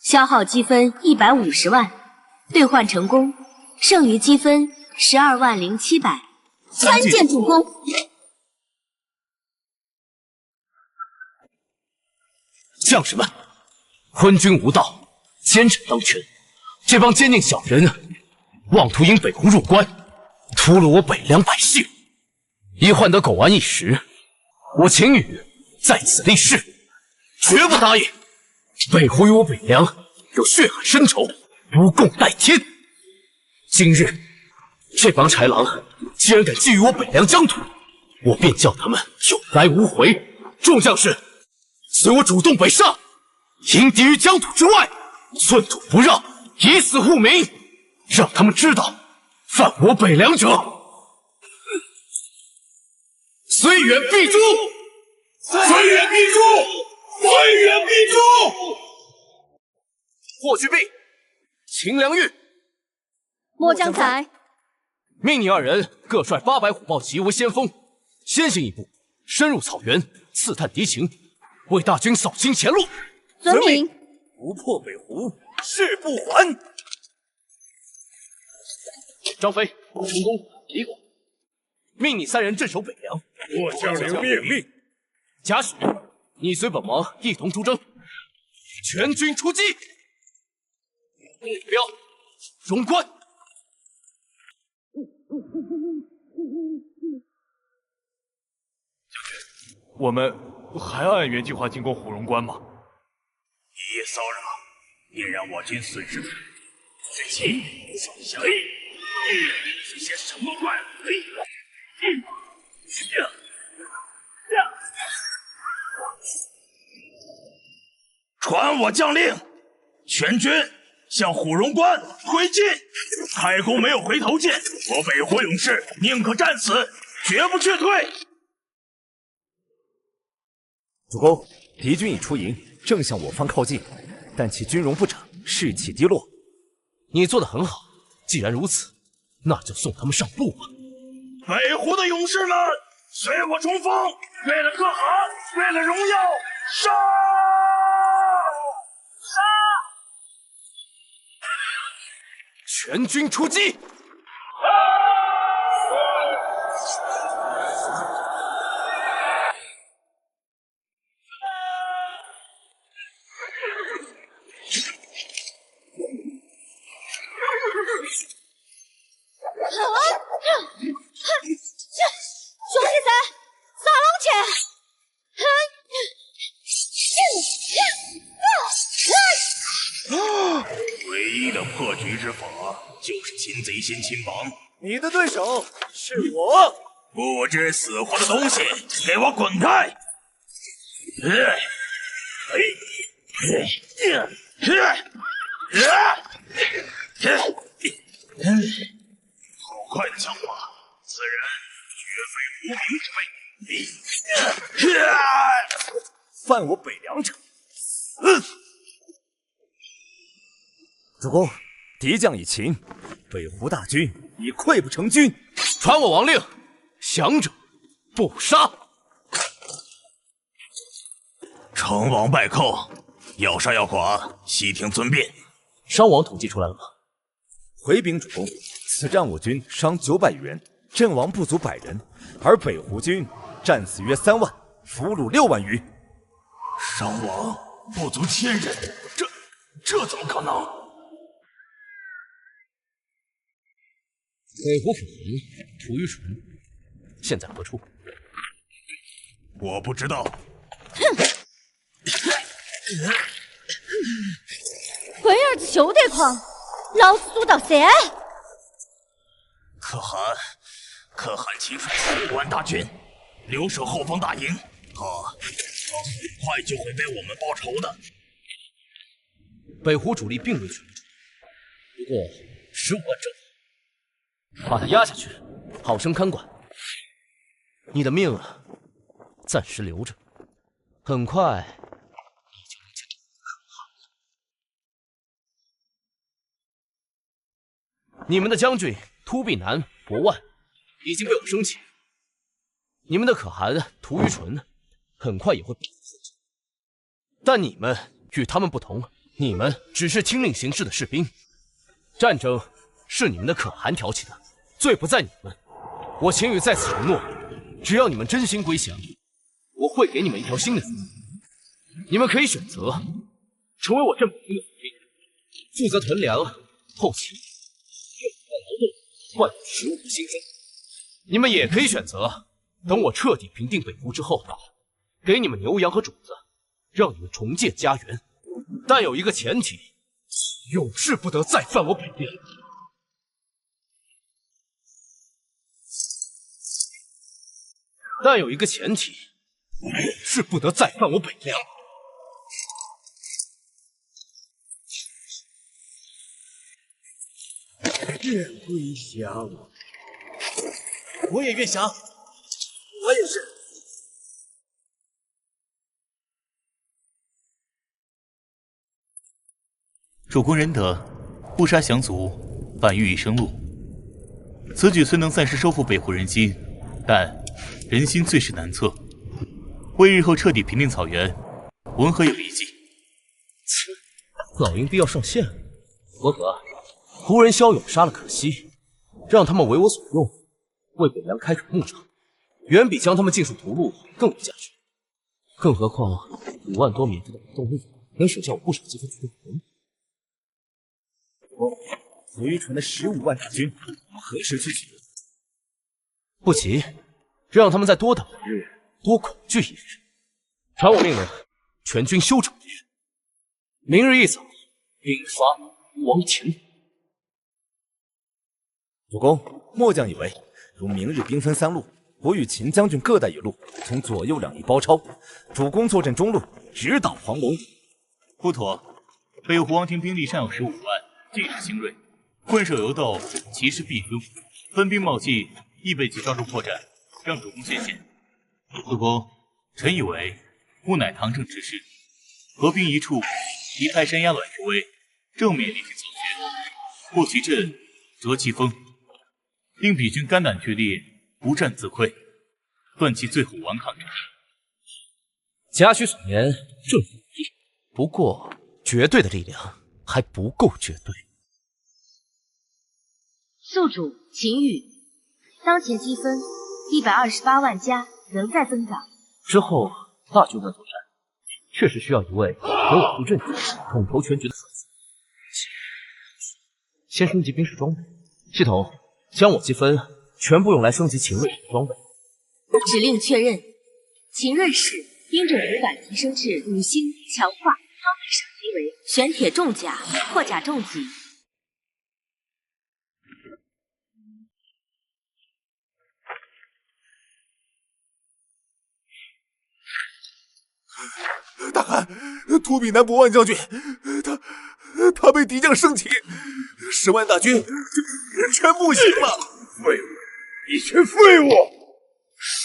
消耗积分150万，兑换成功，剩余积分120700。参见主公。将士们，昏君无道，奸臣当权，这帮奸佞小人妄图引北湖入关，屠戮我北凉百姓，以换得苟安一时。我秦羽在此立誓，绝不答应。北湖与我北凉有血海深仇，不共戴天。今日这帮豺狼既然敢觊觎我北凉疆土，我便叫他们有来无回。众将士，随我主动北上，迎敌于疆土之外，寸土不让，以死护民，让他们知道犯我北凉者虽远必诛，虽远必诛，虽远必诛。霍去病、秦良玉、末将才，命你二人各率800虎豹骑为先锋，先行一步，深入草原，刺探敌情，为大军扫清前路。遵命。不破北湖，誓不还。张飞、陈宫、李广，命你3人镇守北凉。我将领命令。贾诩，你随本王一同出征，全军出击。目标：荣关。我们还要按原计划进攻虎荣关吗？一骚扰，便让我军损失。这秦羽小异，是些什么怪物？传我将令，全军向虎荣关推进。太公没有回头箭，我北湖勇士宁可战死，绝不却退。主公，敌军已出营，正向我方靠近，但其军容不整，士气低落。你做得很好，既然如此，那就送他们上路吧。北湖的勇士们，随我冲锋！为了可汗，为了荣耀，杀！全军出击！熊天才，破局之法就是擒贼先擒王。你的对手是我。不知死活的东西，给我滚开！好快的枪法，此人绝非无名之辈。犯我北凉者，主公，敌将已擒，北湖大军已溃不成军。传我王令，降者不杀。成王败寇，要杀要剐，悉听尊便。伤亡统计出来了吗？回禀主公，此战我军伤900余人，阵亡不足100人，而北湖军战死约3万，俘虏6万余。伤亡不足1000人，这怎么可能？北湖府人涂于纯现在何处？我不知道。龟儿子休得狂，老子速到3！可汗亲率15万大军留守后方大营，他很快就会为我们报仇的。北湖主力并未全部出，不过15万正，把他压下去，好生看管。你的命啊，暂时留着，很快你就能见到可汗了。你们的将军突必南、博万已经被我生擒，你们的可汗涂于纯很快也会被我复仇。但你们与他们不同，你们只是听令行事的士兵，战争是你们的可汗挑起的，罪不在你们。我秦羽在此承诺，只要你们真心归降，我会给你们一条新的出路。你们可以选择成为我镇北军的兵，负责屯粮、后勤、劳动、换取食物和薪资；你们也可以选择等我彻底平定北湖之后，给你们牛羊和种子，让你们重建家园。但有一个前提，永世不得再犯我北凉。但有一个前提，永世不得再犯我北凉。愿归降。我也愿降。我也是。主公仁德，不杀降卒，反欲以生路。此举虽能暂时收复北湖人心，但人心最是难测。为日后彻底平定草原，文何有一计？老营必要上线了。伯格，胡人骁勇杀了可惜，让他们为我所用，为北凉开垦牧场，远比将他们尽数屠戮更有价值。更何况5万多缅甸的劳动力能省下我不少积分去用人。涂于纯的15万大军何时去取？不急，让他们再多等1日，多恐惧1日。传我命令，全军休整1日。明日一早，兵发吴王前。主公，末将以为，如明日兵分3路，我与秦将军各带1路，从左右两翼包抄。主公坐镇中路，直捣黄龙。不妥，北湖王庭兵力尚有15万，尽是精锐，混守游斗，其势必分。分兵冒进，亦被其抓住破绽，让主公显现。主公，臣以为，吾乃唐政之士，合兵一处，敌泰山压卵之威，正面力挺草原，破其阵，折其锋，令彼军肝胆俱裂，不战自溃，断其最后顽抗之势。贾诩所言正合理，不过绝对的力量还不够绝对。宿主秦羽，当前积分128万加，仍在增长。之后大军的作战，确实需要一位能稳住阵地、统筹全局的帅子。先升级兵士装备，系统将我积分全部用来升级秦锐士装备。指令确认，秦锐士兵种5感提升至5星，强化装备升级为玄铁重甲、破甲重戟。大汗，突比南伯万将军，他被敌将生擒，10万大军全部行了。废物，一群废物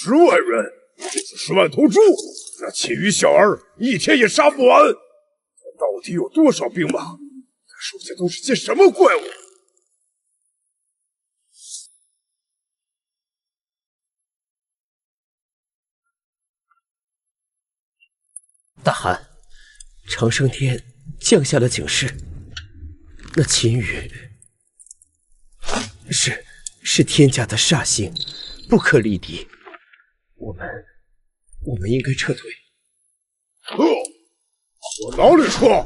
！10万人就是10万头猪，那秦羽小儿一天也杀不完。他到底有多少兵马？他手下都是些什么怪物？大汗，长生天降下了警示，那秦羽是天价的煞星，不可力敌。我们应该撤退。往哪里撤？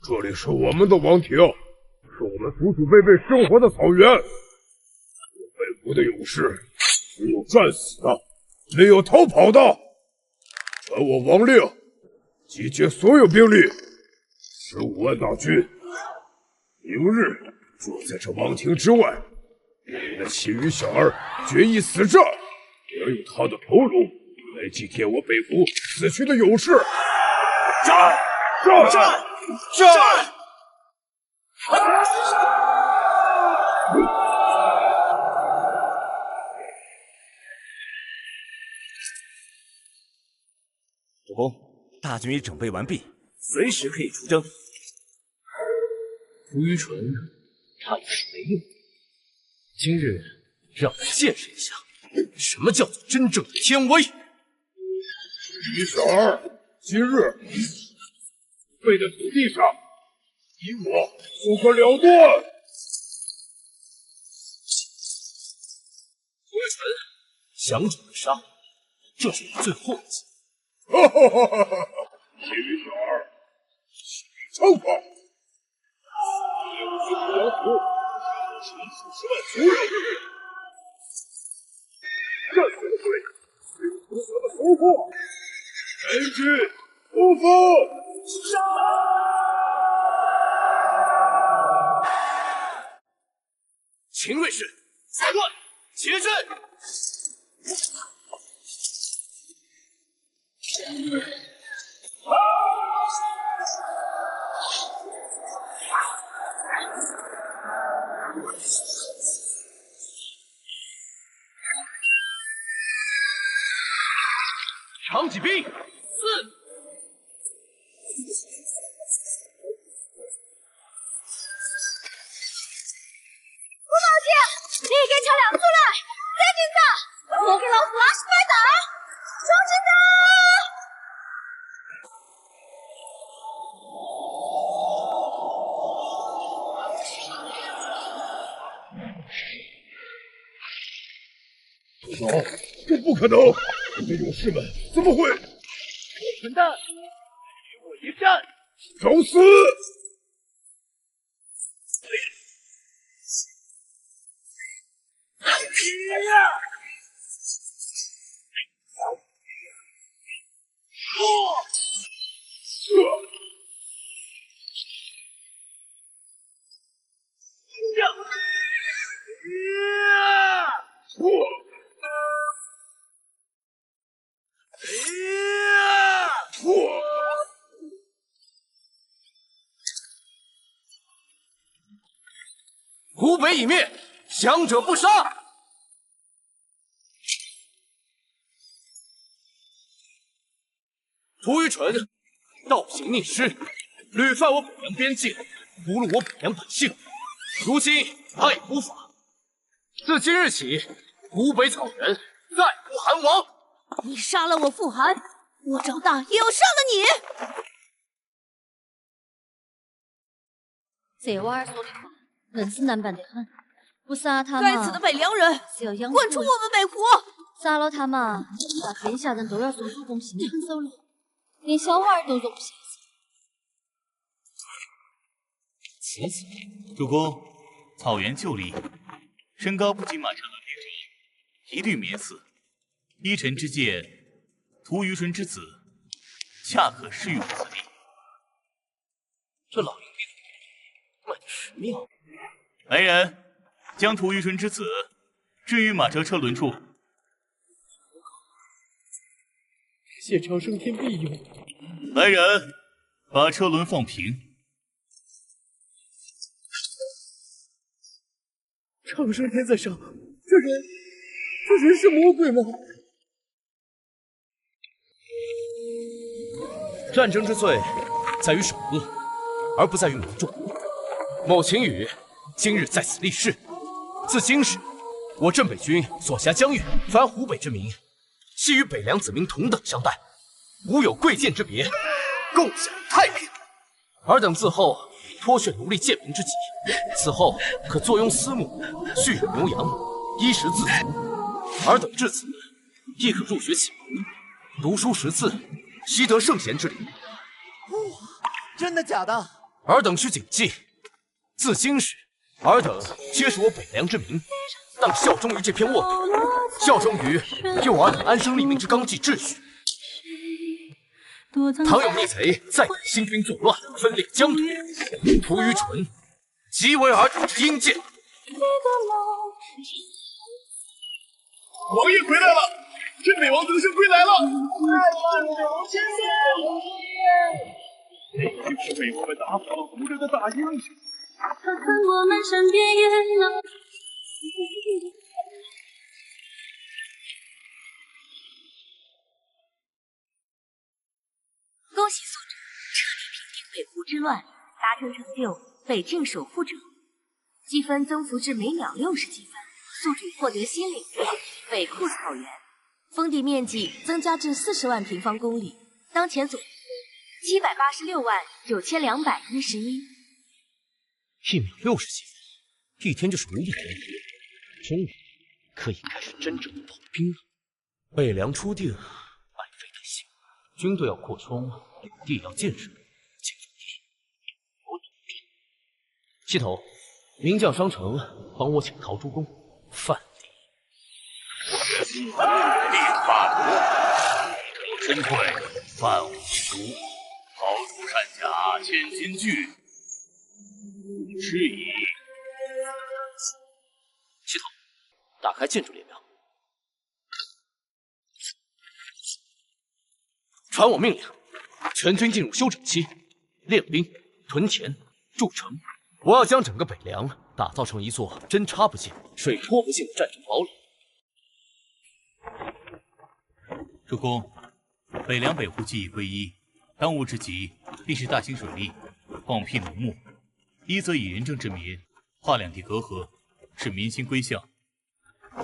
这里是我们的王庭，是我们祖祖辈辈生活的草原。北国的勇士，只有战死的，没有逃跑的。传我王令，集结所有兵力，15万大军，明日就在这王庭之外，与那秦羽小儿决一死战。我要用他的头颅来祭奠我北服死去的勇士。战！战！战！战！主公，大军已整备完毕，随时可以出征。涂愚纯差点没用，今日让他见识一下什么叫做真正的天威。于小儿，今日背的土地上，你我不可了断。涂愚纯，降者不杀，这是你最后一击。哈哈哈哈哈！秦羽小儿，起兵猖狂！6军王土，数10万族人，战死的罪，是屠杀的仇祸。全军出发！秦瑞士，裁断，起身！长戟兵，4。胡老姐，你给抢2出来，赶紧的，我给老子拉起白打，冲进的！不走，这不可能！你的勇士们怎么会？混蛋，与我一战！找死！湖北已灭，降者不杀。涂愚蠢，倒行逆施，屡犯我北凉边境，侮辱我北凉百姓。如今他已伏法，自今日起，湖北草原再无韩王。你杀了我父韩，我赵大也要杀了你。这娃儿说的话硬是难办得很，不杀他嘛，该死的北凉人，是要养滚出我们北湖！杀了他嘛，那天下人都要说主公心狠手辣，连小娃儿都容不下。此子，主公，草原旧立，身高不及马车轮兵者，一律免死。依臣之见，涂愚纯之子，恰可施于此地。这老营地卖的神妙。来人，将涂愚纯之子置于马车车轮处。谢长生天庇佑。来人，把车轮放平。长生天在上，这人是魔鬼吗？战争之罪在于首恶，而不在于民众。某秦羽今日在此立誓，自今时，我镇北军所辖疆域，凡湖北之民，悉与北凉子民同等相待，无有贵贱之别，共享太平。尔等自后脱却奴隶贱民之己，此后可坐拥私募，蓄养牛羊，衣食自足。尔等至此，亦可入学启蒙，读书识字，习得圣贤之礼。真的假的？尔等需谨记，自今时，尔等皆是我北凉之民，当效忠于这片沃土，效忠于佑尔等安身立命之纲纪秩序。倘有逆贼再敢兴兵作乱，分裂疆土，屠于纯，即为尔等之阴间。王爷回来了，镇北王得胜归来了。这就是被我们打跑了胡人的大英雄。他在我们身边也能。恭喜宿主彻底平定北胡之乱，达成成就北境守护者，积分增幅至每秒60积分。宿主获得新领地北库草原，封地面积增加至40万平方公里，当前总786万9211。1秒60积分，一天就是500人，终于可以开始真正的统兵了。北凉初定，百废待兴，军队要扩充，领地要建设，请注意，我统兵。西头，名将商城帮我请陶朱公范立法国，身退范武都，陶朱善甲千金具，是以。西头，打开建筑列表，传我命令，全军进入休整期，练兵、屯田、筑城。我要将整个北凉打造成一座针插不进、水泼不进的战争堡垒。主公，北凉北胡既已归一，当务之急必是大兴水利，广辟农牧。一则以仁政治民，化两地隔阂，使民心归向；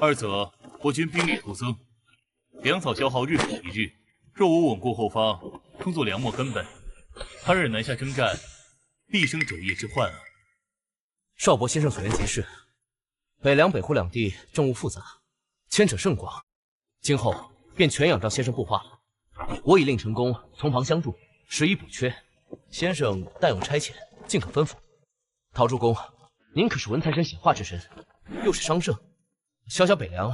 二则我军兵力徒增，粮草消耗日复一日。若无稳固后方，充作粮秣根本，他日南下征战，必生昼夜之患啊！少伯先生所言极是，北凉北胡两地政务复杂，牵扯甚广，今后便全仰仗先生布话了。我已令陈公从旁相助，拾遗补缺。先生但有差遣，尽可吩咐。陶朱公，您可是文财神显化之身，又是商圣，小小北凉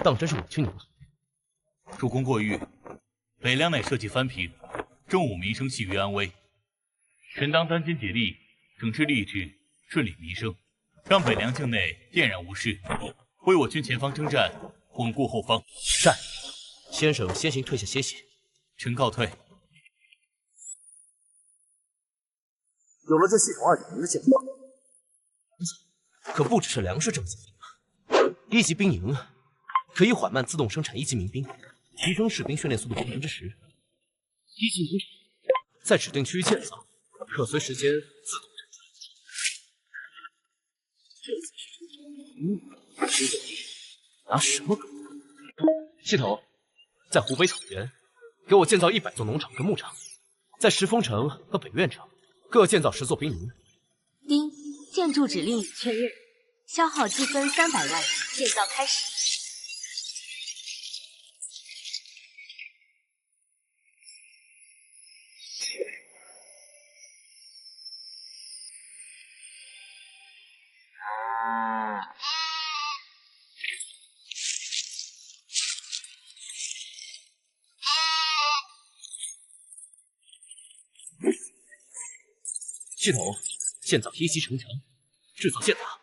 当真是委屈您了。主公过誉，北凉乃社稷藩平，政务民生系于安危。臣当殚精竭力，整治吏治，顺理民生，让北凉境内晏然无事，为我军前方征战，稳固后方。善，先生先行退下歇息。臣告退。有了这系统2.0的建设，可不只是粮食政策。1级兵营可以缓慢自动生产1级民兵，提升士兵训练速度10%。1级民在指定区域建造，可随时间自动产出。这才是真正拿什么搞？系统在湖北草原给我建造100座农场跟牧场，在石峰城和北苑城各建造10座兵营。丁，建筑指令已确认，消耗积分300万，建造开始。系统建造1级城墙，制造箭塔。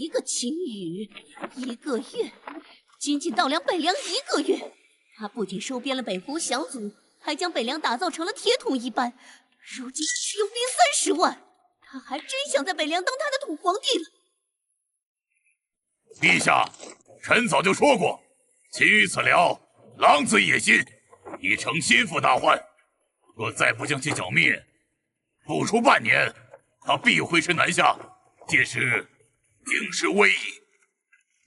一个秦羽1个月，仅仅稻粮北凉1个月，他不仅收编了北湖降卒，还将北凉打造成了铁桶一般。如今是用兵30万，他还真想在北凉当他的土皇帝了。陛下，臣早就说过，秦羽此僚狼子野心，已成心腹大患。若再不将其剿灭，不出半年，他必挥师南下，届时京师危矣。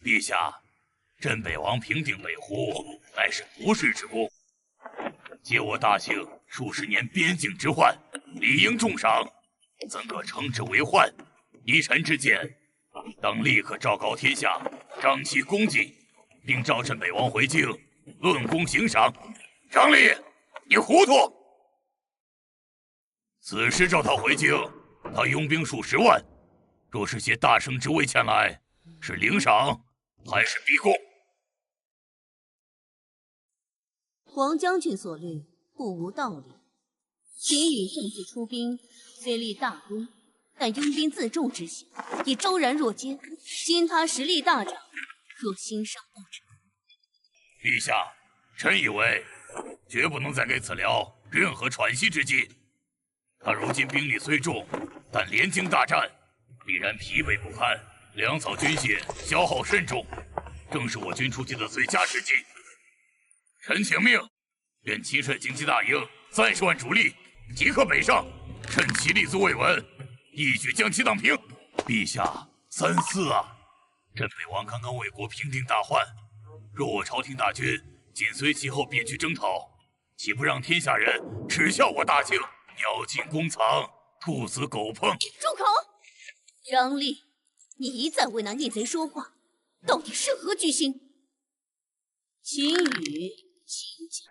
陛下，镇北王平定北湖，乃是不世之功。借我大庆数十年边境之患，理应重赏，怎可称之为患？依臣之见，当立刻昭告天下，彰其功绩，并召镇北王回京，论功行赏。张力，你糊涂！此时召他回京，他拥兵数十万，若是些大圣之位前来，是领赏还是逼供？黄将军所虑不无道理。秦羽上次出兵，虽立大功，但拥兵自重之嫌，已昭然若揭。今他实力大涨，若心伤不成。陛下，臣以为绝不能再给此僚任何喘息之机。他如今兵力虽重，但连经大战，必然疲惫不堪，粮草军械消耗甚重，正是我军出击的最佳时机。臣请命，愿亲率京畿大营30万主力，即刻北上，趁其立足未稳，一举将其荡平。陛下三思啊！镇北王刚刚为国平定大患，若我朝廷大军紧随其后便去征讨，岂不让天下人耻笑我大庆鸟尽弓藏，兔死狗烹？住口！张力，你一再为那逆贼说话，到底是何居心？秦羽、秦家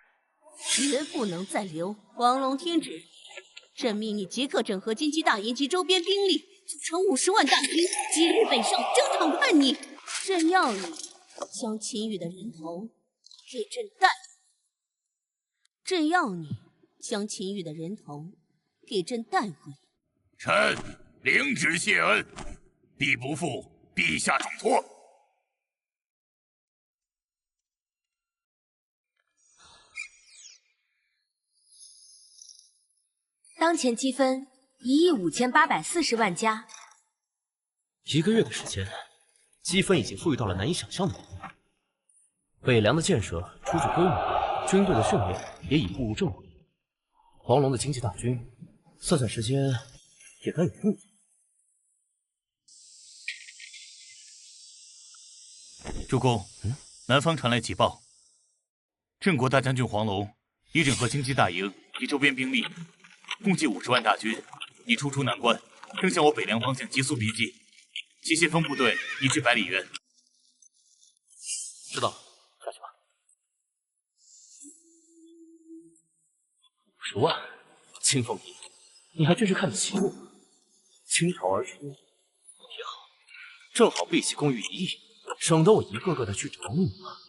绝不能再留。黄龙听旨，朕命你即刻整合京畿大营及周边兵力，组成50万大军，即日北上征讨叛逆。朕要你将秦羽的人头给朕带回。朕要你将秦羽的人头给朕带回。臣领旨谢恩，必不负陛下重托。当前积分1亿5840万加。1个月的时间，积分已经富裕到了难以想象的地步。北凉的建设初具规模，军队的训练也已步入正轨。黄龙的经济大军，算算时间也该有动静。主公，南方传来急报，郑国大将军黄龙已整合京畿大营及周边兵力，共计50万大军，已初出南关，正向我北凉方向急速逼近。其先锋部队已至百里园。知道了，下去吧。50万，清风爷，你还真是看得起我。倾巢而出也好，正好毕起公寓1亿，省得我一个个的去找你了。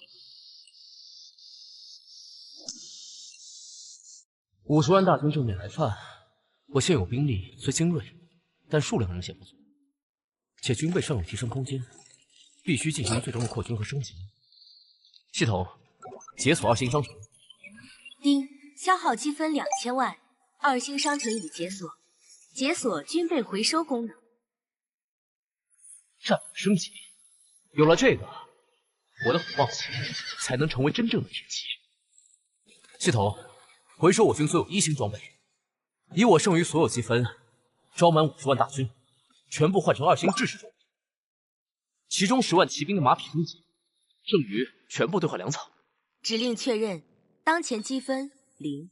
50万大军正面来犯，我现有兵力虽精锐，但数量明显不足，且军备尚有提升空间，必须进行最终的扩军和升级。系统，解锁2星商城。丁，消耗积分2000万，2星商城已解锁，解锁军备回收功能。战法升级，有了这个，我的虎豹骑才能成为真正的铁骑。系统，回收我军所有1星装备，以我剩余所有积分，招满50万大军，全部换成2星制式装备，其中10万骑兵的马匹升级，剩余全部兑换粮草。指令确认，当前积分0。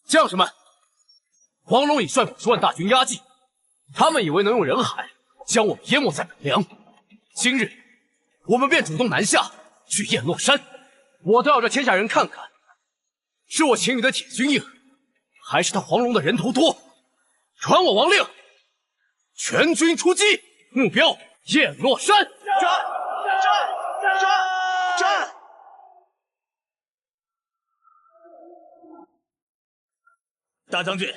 将士们，黄龙已率50万大军压境，他们以为能用人海将我们淹没在北凉。今日我们便主动南下去雁落山，我都要让天下人看看，是我秦羽的铁军硬，还是他黄龙的人头多。传我王令，全军出击，目标雁落山。战！大将军，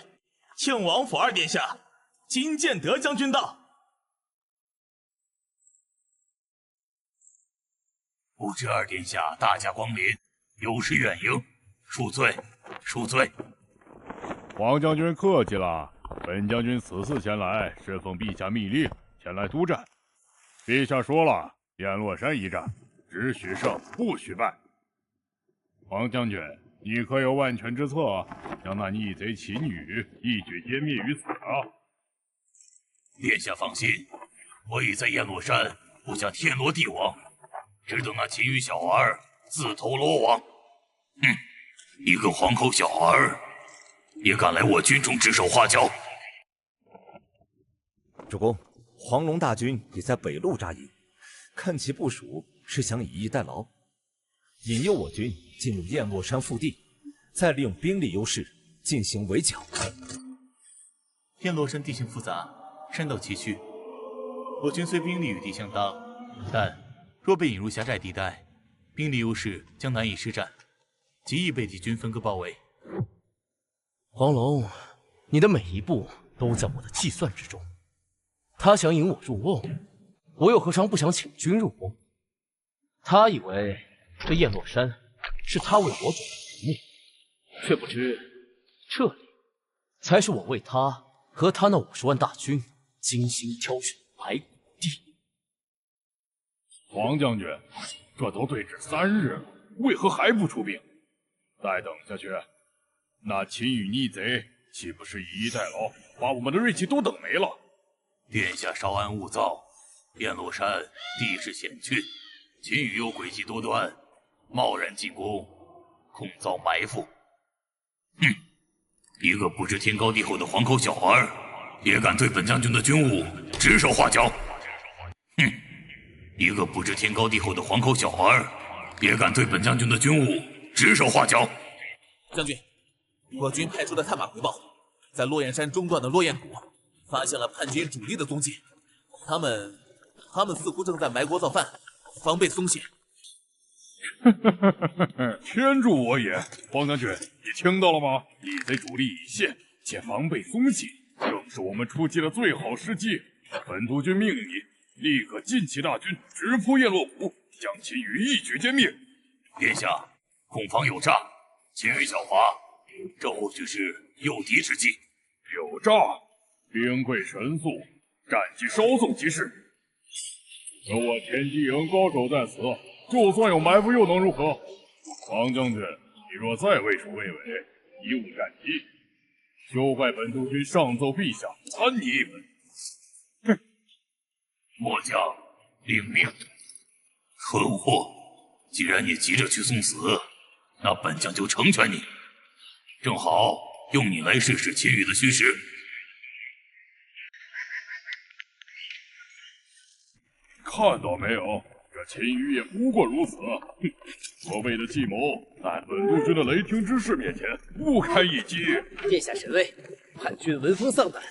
庆王府2殿下，金建德将军到。不知二殿下大驾光临，有失远迎，恕罪，恕罪。黄将军客气了，本将军此次前来是奉陛下密令前来督战。陛下说了，燕落山一战只许胜不许败。黄将军，你可有万全之策，将那逆贼秦羽一举歼灭于此啊？殿下放心，我已在燕落山布下天罗地网，只等那秦羽小儿自投罗网。一个皇后小儿也敢来我军中指手画脚。主公，黄龙大军已在北路扎营，看其部署是想以逸待劳，引诱我军进入燕落山腹地，再利用兵力优势进行围剿。燕落山地形复杂，山道崎岖，我军虽兵力与敌相当，但若被引入狭窄地带，兵力优势将难以施展，极易被敌军分割包围。黄龙，你的每一步都在我的计算之中。他想引我入瓮，我又何尝不想请君入瓮？他以为这燕落山是他为我准备的坟墓，却不知这里才是我为他和他那50万大军精心挑选的埋骨地。黄将军，这都对峙3日了，为何还不出兵？再等下去，那秦羽逆贼岂不是以逸待劳，把我们的锐气都等没了？殿下稍安勿躁，燕落山地势险峻，秦羽又诡计多端，贸然进攻，恐遭埋伏。一个不知天高地厚的黄口小儿，也敢对本将军的军务指手画脚。一个不知天高地厚的黄口小儿，也敢对本将军的军务指手画脚。将军，我军派出的探马回报，在落雁山中段的落雁谷发现了叛军主力的踪迹，他们似乎正在埋锅造饭，防备松懈。天助我也！黄将军，你听到了吗？逆贼主力已现，且防备松懈，正是我们出击的最好时机。本督军命你立刻尽起大军，直扑燕落谷，将秦羽一举歼灭。殿下，攻防有诈，秦羽狡猾，这或许是诱敌之计。有诈？兵贵神速，战机稍纵即逝。有我天机营高手在此，就算有埋伏又能如何？黄将军，你若再畏首畏尾，贻误战机，休怪本督军上奏陛下，参你一本。末将领命。蠢货，既然你急着去送死，那本将就成全你，正好用你来试试秦羽的虚实。看到没有，这秦羽也不过如此。所谓的计谋，在本督军的雷霆之势面前不堪一击。殿下神威，叛军闻风丧胆，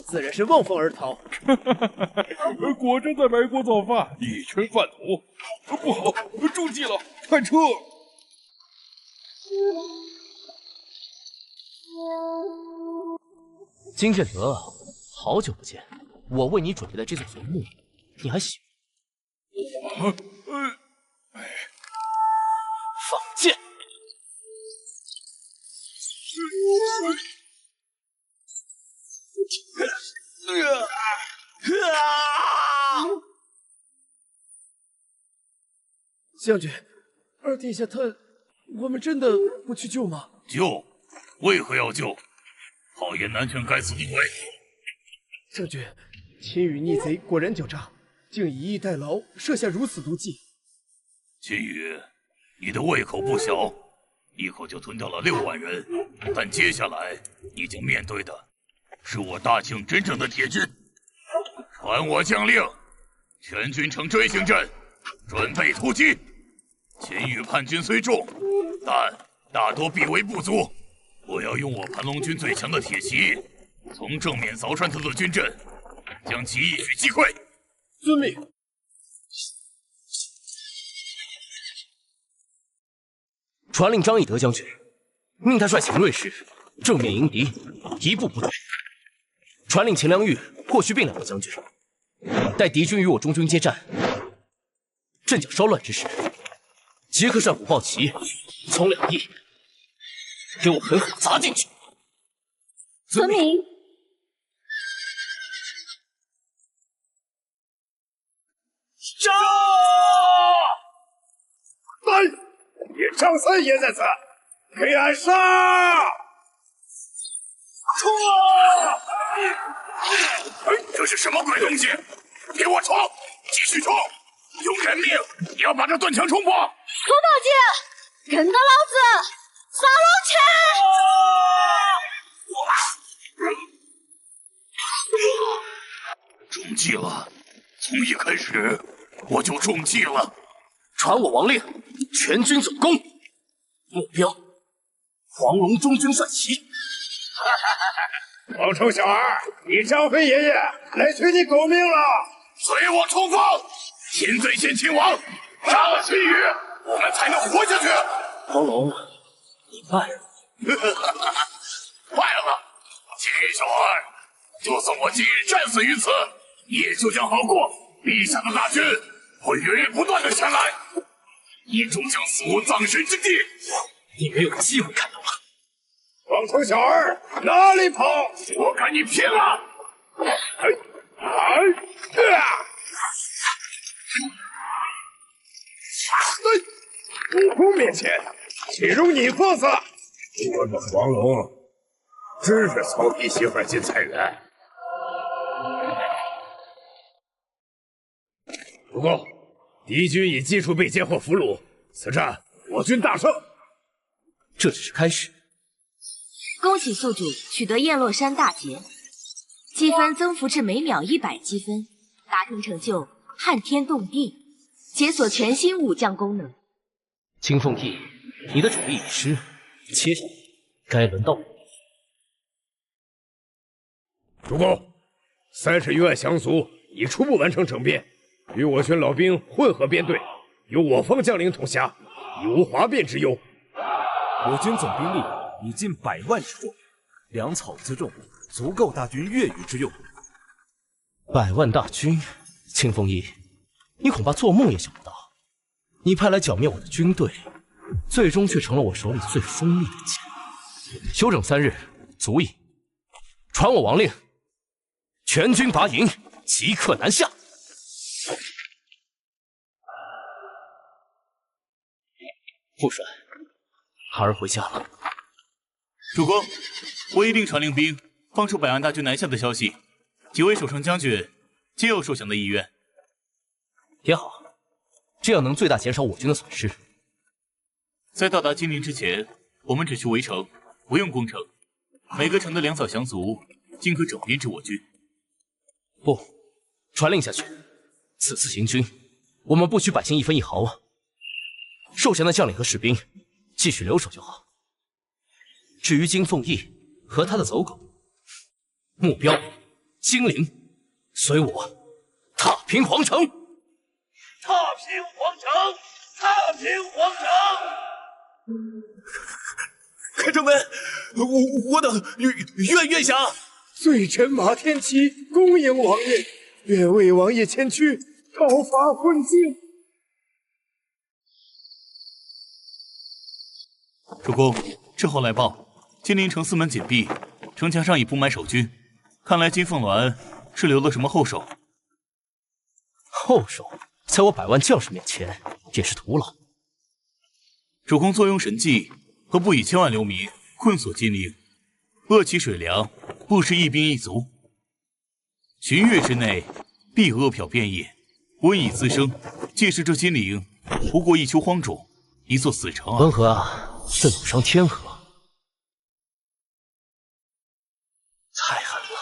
自然是望风而逃。果真在埋锅造饭，一群饭桶！不好，中计了，快撤！金振德，好久不见，我为你准备的这座坟墓，你还喜欢？放箭！将军，二殿下他，我们真的不去救吗？救？为何要救？好言难劝该死的鬼！将军，秦羽逆贼果然狡诈，竟以逸待劳，设下如此毒计。秦羽，你的胃口不小，一口就吞掉了6万人，但接下来你将面对的是我大庆真正的铁军。传我将令，全军呈锥形阵，准备突击。秦羽叛军虽众，但大多臂围不足，我要用我盘龙军最强的铁骑，从正面凿穿他的军阵，将其一举击溃。遵命。传令张翼德将军，命他率秦锐士正面迎敌，一步不退。传令秦良玉或需并2个将军，待敌军与我中军接战，阵脚稍乱之时，即刻上古暴旗，从2翼给我狠狠砸进去！遵命。杀！来，叶张三也在此，给俺杀！冲啊！这是什么鬼东西？给我冲！继续冲！用人命也要把这盾墙冲破！苏大姐，跟着老子，杀龙去！中计了，从一开始我就中计了。传我王令，全军总攻，目标黄龙中军帅旗。王臭小儿，你张飞爷爷来取你狗命了！随我冲锋！擒贼先擒王，杀了秦羽，我们才能活下去。黄龙，你败了。败了，秦羽小儿，就算我今日战死于此，也休想好过。陛下的大军会源源不断的前来，你终将死无葬身之地。你没有机会看到了。王臭小儿，哪里跑？我看你拼了！悟空面前，岂容你放肆！我的黄龙，真是草皮媳妇进菜园。主公，敌军已基础被截获俘虏，此战我军大胜。这只是开始。恭喜宿主取得燕落山大捷，积分增幅至每秒100积分，达成成就撼天动地，解锁全新武将功能。青凤翼，你的主力已失，接下来该轮到我。主公，30余万降卒已初步完成整编，与我军老兵混合编队，由我方将领统辖，已无哗变之忧。我军总兵力已近100万之众，粮草辎重足够大军月余之用。100万大军，青凤翼，你恐怕做梦也想不到，你派来剿灭我的军队，最终却成了我手里最锋利的剑。休整3日，足矣。传我王令，全军拔营，即刻南下。副帅，孩儿回家了。主公，我一定传令兵放出100万大军南下的消息，几位守城将军皆有受降的意愿。也好，这样能最大减少我军的损失。在到达金陵之前，我们只需围城，不用攻城。每个城的粮草降卒，尽可整编至我军。不，传令下去，此次行军，我们不许百姓一分一毫啊！受降的将领和士兵，继续留守就好。至于金凤翼和他的走狗，目标金陵，随我踏平皇城！踏平皇城！踏平皇城！开城门，我等愿下。罪臣马天齐恭迎王爷，愿为王爷前驱，讨伐昏君。主公，斥候来报，金陵城4门紧闭，城墙上已布满守军，看来金凤鸾是留了什么后手。后手，在我100万将士面前也是徒劳。主公坐拥神计，何不以千万流民困锁金陵，扼其水粮，不失一兵一卒？旬月之内，必饿殍遍野，瘟疫滋生。届时这金陵不过一丘荒冢，一座死城啊！文和啊，这鲁伤天和，太狠了！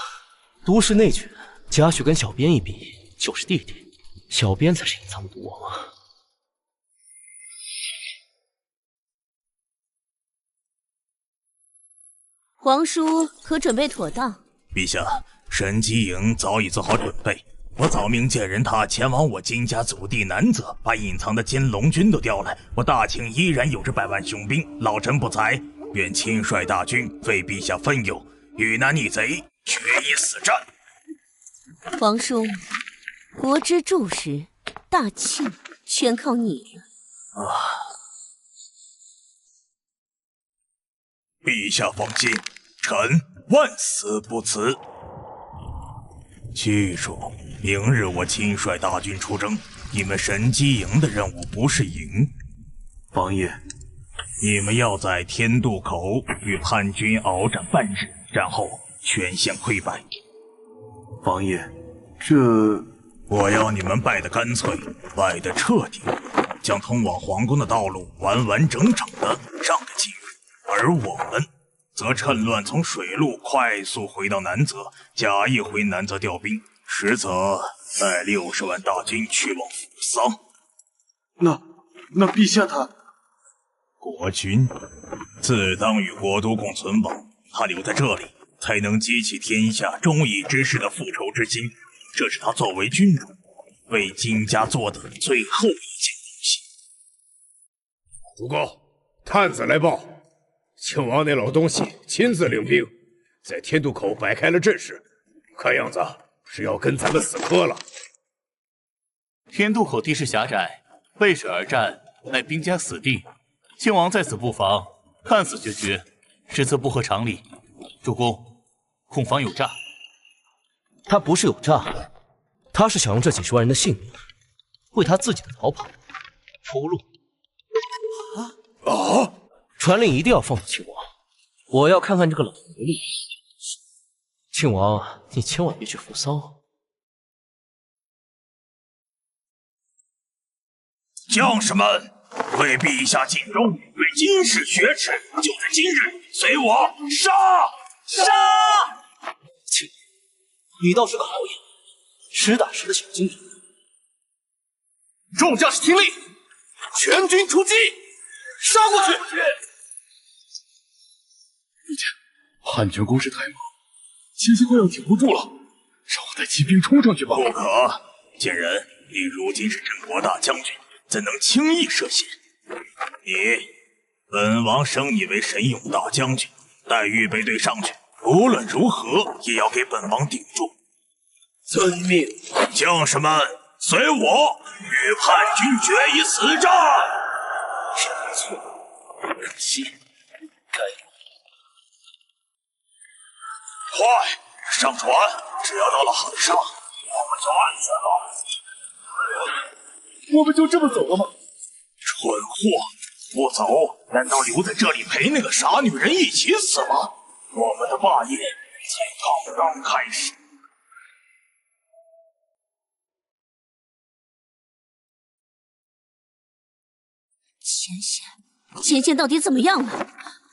都市内卷，贾诩跟小编一比就是弟弟，小编才是隐藏的毒王啊！皇叔可准备妥当？陛下，沈姬营早已做好准备。我早命剑人他前往我金家祖地南泽，把隐藏的金龙军都调来。我大清依然有着100万雄兵，老臣不才，愿亲率大军，为陛下分忧，与那逆贼决一死战。皇叔，国之柱石，大庆全靠你了。陛下放心，臣万死不辞。记住，明日我亲率大军出征，你们神机营的任务不是赢。王爷，你们要在天渡口与叛军鏖战半日，然后全线溃败。王爷，我要你们败得干脆，败得彻底，将通往皇宫的道路完完整整的让给秦羽，而我们则趁乱从水路快速回到南泽，假意回南泽调兵，实则带60万大军去往扶桑。那陛下他国君自当与国都共存亡，他留在这里，才能激起天下忠义之士的复仇之心。这是他作为君主为金家做的最后一件东西。主公，探子来报，庆王那老东西亲自领兵，在天渡口摆开了阵势，看样子是要跟咱们死磕了。天渡口地势狭窄，背水而战乃兵家死地。庆王在此布防，看似决绝，实则不合常理。主公，恐防有诈。他不是有诈，他是想用这几十万人的性命，为他自己的逃跑铺路。传令一定要放走庆王，我要看看这个老狐狸。庆王，你千万别去扶桑。将士们，为陛下尽忠，为金氏雪耻，就在今日，随我杀！庆，你倒是个好眼，实打实的小精灵。众将士听令，全军出击，杀过去！叛军攻势太猛，前线快要挺不住了，让我带骑兵冲上去吧。不可，贱人，你如今是镇国大将军，怎能轻易涉险？本王升你为神勇大将军，带预备队上去，无论如何也要给本王顶住。遵命。将士们，随我与叛军决一死战！没错，可惜，该快上船！只要到了海上，我们就安全了。我们就这么走了吗？蠢货，不走，难道留在这里陪那个傻女人一起死吗？我们的霸业才刚刚开始。前线到底怎么样了？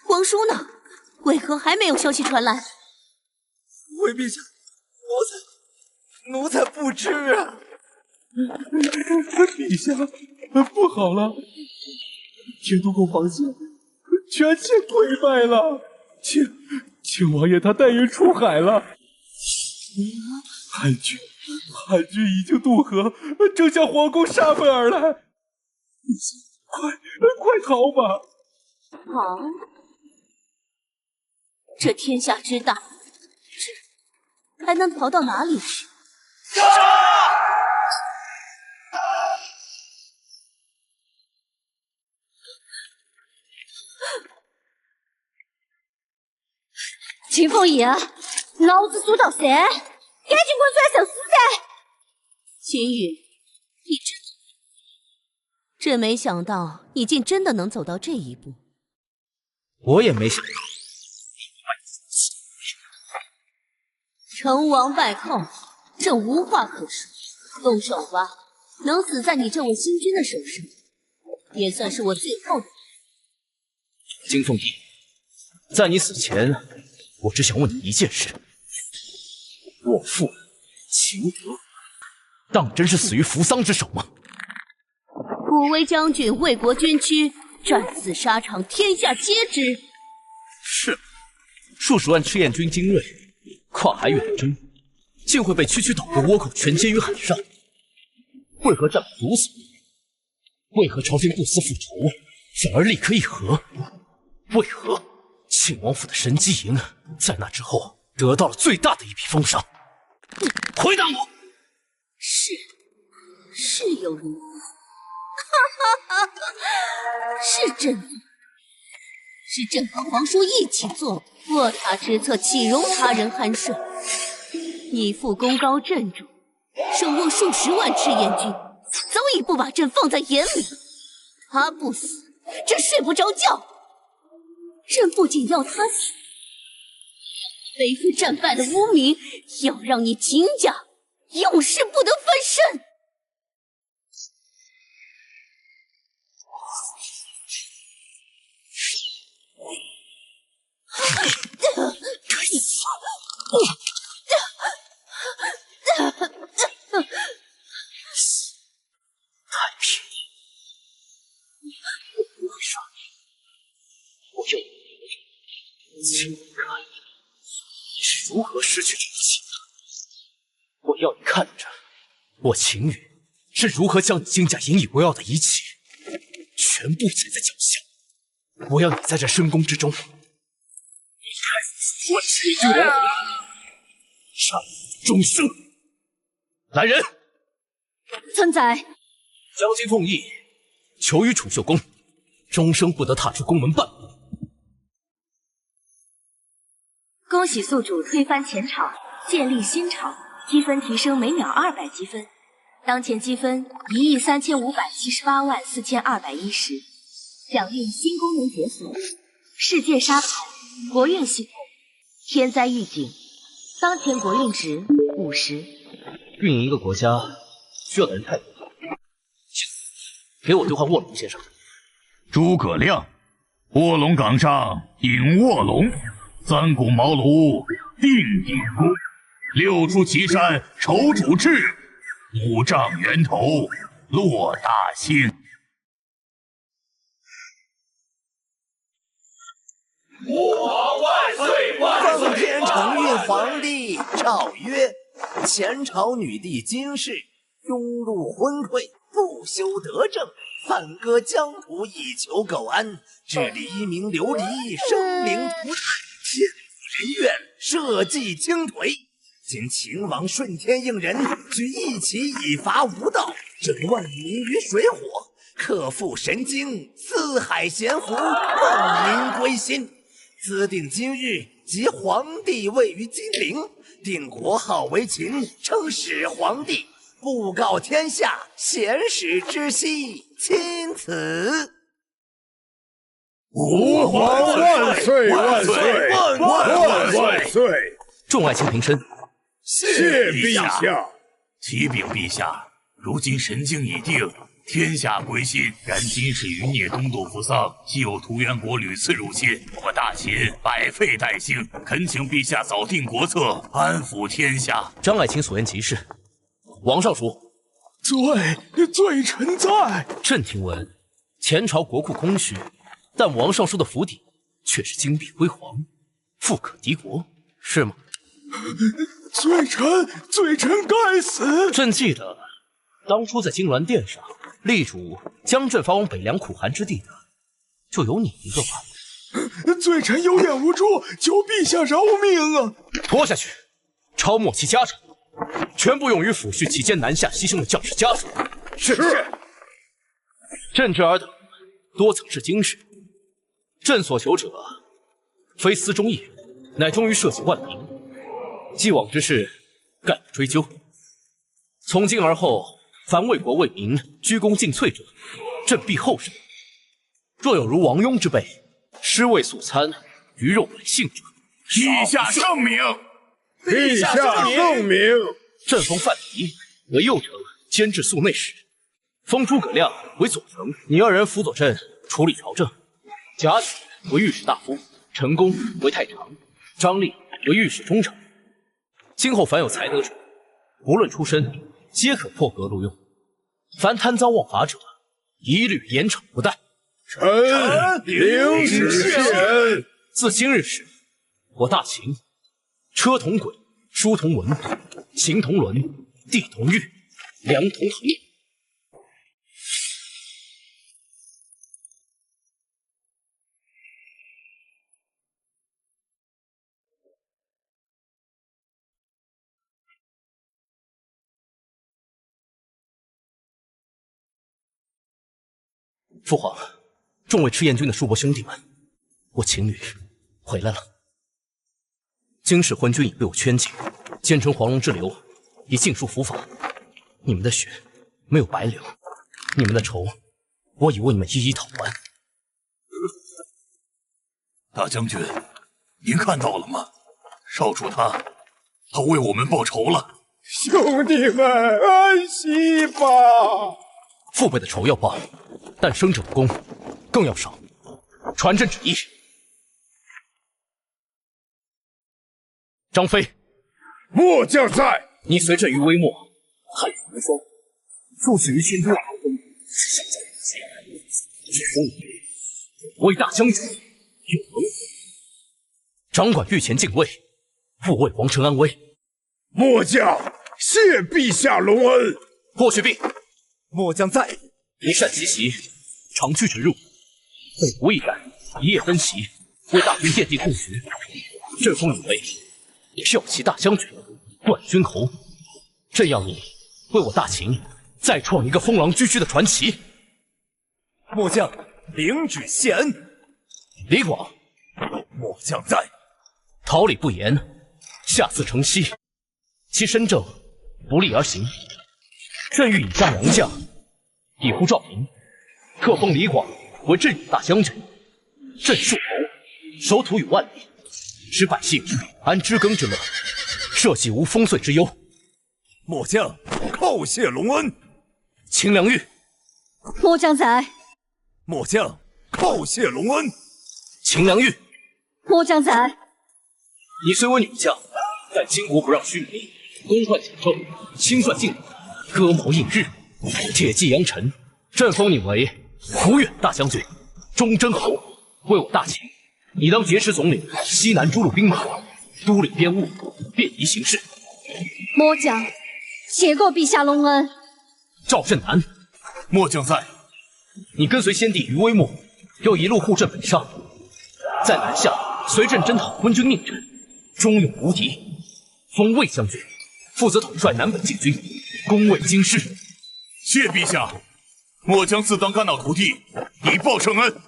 皇叔呢？为何还没有消息传来？回陛下，奴才不知啊。陛下，不好了！天渡口防线全线溃败了，庆王爷他带人出海了。叛军已经渡河，正向皇宫杀奔而来。快逃吧！好，这天下之大，还能逃到哪里去？秦凤仪，老子数到3，赶紧滚出来受死噻！秦羽，你真没想到你竟真的能走到这一步。我也没想到。成王败寇，这无话可说。动手吧，能死在你这位新君的手上，也算是我最后的。金凤仪，在你死前，我只想问你一件事：我父秦德，当真是死于扶桑之手吗？古威将军为国捐躯，战死沙场，天下皆知。是，数十万赤焰军精锐，跨海远征，竟会被区区岛国倭寇全歼于海上。为何战不如此？为何朝廷不思复仇，反而力可以和？为何庆王府的神机营在那之后得到了最大的一笔封赏？回答我！是有如此，是真的，是朕和皇叔一起做，卧榻之侧岂容他人酣睡？你父功高震主，手握数十万赤焰军，早已不把朕放在眼里。他不死，朕睡不着觉。朕不仅要他死，背负战败的污名，要让你秦家永世不得翻身。太平，我会杀你！我要你亲眼看着你是如何失去这一切的。我要你看着我秦羽是如何将你金家引以为傲的一切全部踩在脚下。我要你在这深宫之中，你开我秦羽杀终生。来人！村仔，将军奉懿，求于储秀宫，终生不得踏出宫门半步。恭喜宿主推翻前朝，建立新朝，积分提升每秒200积分，当前积分135784210，奖励新功能解锁：世界沙盘、国运系统、天灾预警，当前国运值50。运营一个国家需要的人太多了，给我兑换卧龙先生。诸葛亮，卧龙岗上引卧龙，3顾茅庐定鼎功，6出祁山筹主志，5丈源头落大兴。吾皇万岁万岁！奉天承运皇帝诏曰：前朝女帝金氏庸碌昏聩，不修德政，反割疆土以求苟安，致黎民流离，生灵涂炭，天不人怨，社稷倾颓。今秦王顺天应人，举义旗以伐无道，拯万民于水火，克复神经，四海咸服，万民归心。兹定今日，即皇帝位于金陵，定国号为秦，称始皇帝，布告天下，贤使之熙，钦此。吾皇万岁万岁万岁！众爱卿平身。谢陛下。启禀陛下，如今神经已定，天下归心。然今世余孽东渡扶丧，既有图元国屡次入侵，我大秦百废待兴，恳请陛下早定国策，安抚天下。张爱卿所言极是。王尚书，罪臣在。朕听闻前朝国库空虚，但王尚书的府邸却是金碧辉煌，富可敌国，是吗？罪臣该死！朕记得当初在金銮殿上力主将朕发往北凉苦寒之地的，就有你一个吧。罪臣有眼无珠，求陛下饶命啊！拖下去，抄没其家产，全部用于抚恤期间南下牺牲的将士家属。是。朕这尔等多曾是经世，朕所求者非私忠义人，乃忠于社稷万民。既往之事，概不追究。从今而后，凡为国为民、鞠躬尽瘁者，朕必厚审。若有如王庸之辈，尸位素餐、鱼肉百姓者，陛下圣明！陛下圣明！朕封范蠡为右丞监制宿内史，封诸葛亮为左丞，你二人辅佐朕处理朝政。贾诩为御史大夫，陈宫为太常，张力为御史中丞。今后凡有才德者，无论出身，皆可破格录用。凡贪赃枉法者，一律严惩不贷。臣领旨谢恩。自今日始，我大秦车同轨，书同文，行同伦，地同玉，粮同衡。父皇，众位赤焰军的叔伯兄弟们，我秦羽回来了。金氏昏君已被我圈禁，奸臣黄龙之流已尽数伏法。你们的血没有白流，你们的仇我已为你们一一讨还。大将军，您看到了吗？少主他为我们报仇了。兄弟们，安息吧！父辈的仇要报，但生者的功更要赏。传朕旨意。张飞，末将在。你随朕于微末，汉与无双，数死于千都阿风，是想在为大将军有荣。掌管御前禁卫，护卫皇城安危。末将谢陛下隆恩。霍去病，末将在。你善奇袭，常驱神入，北吴一战，一夜奔袭，为大军奠定共局。朕封以为骁骑大将军，冠军侯。朕要你为我大秦再创一个封狼居胥的传奇。末将领旨谢恩。李广，末将在。桃李不言，下自成蹊。其身正，不立而行。朕欲以家良将，以护赵民，特封李广为镇远大将军。朕戍侯，守土与万里，使百姓安知耕之乐，社稷无风岁之忧。末将叩谢隆恩。秦良玉，末将在。末将叩谢隆恩。秦良玉，末将在。你虽为女将，但巾帼不让须眉，功冠九州，清算晋国，割毛应日，铁骑扬尘。朕封你为抚远大将军，忠贞侯，为我大秦，你当节持总领西南诸路兵马，督领边务，便宜行事。末将谢过陛下隆恩。赵振南，末将在。你跟随先帝于微末，又一路护朕北上，在南下随朕征讨昏君佞臣，忠勇无敌。封魏将军，负责统帅南北禁军，攻卫京师。谢陛下，末将自当肝脑涂地，以报圣恩。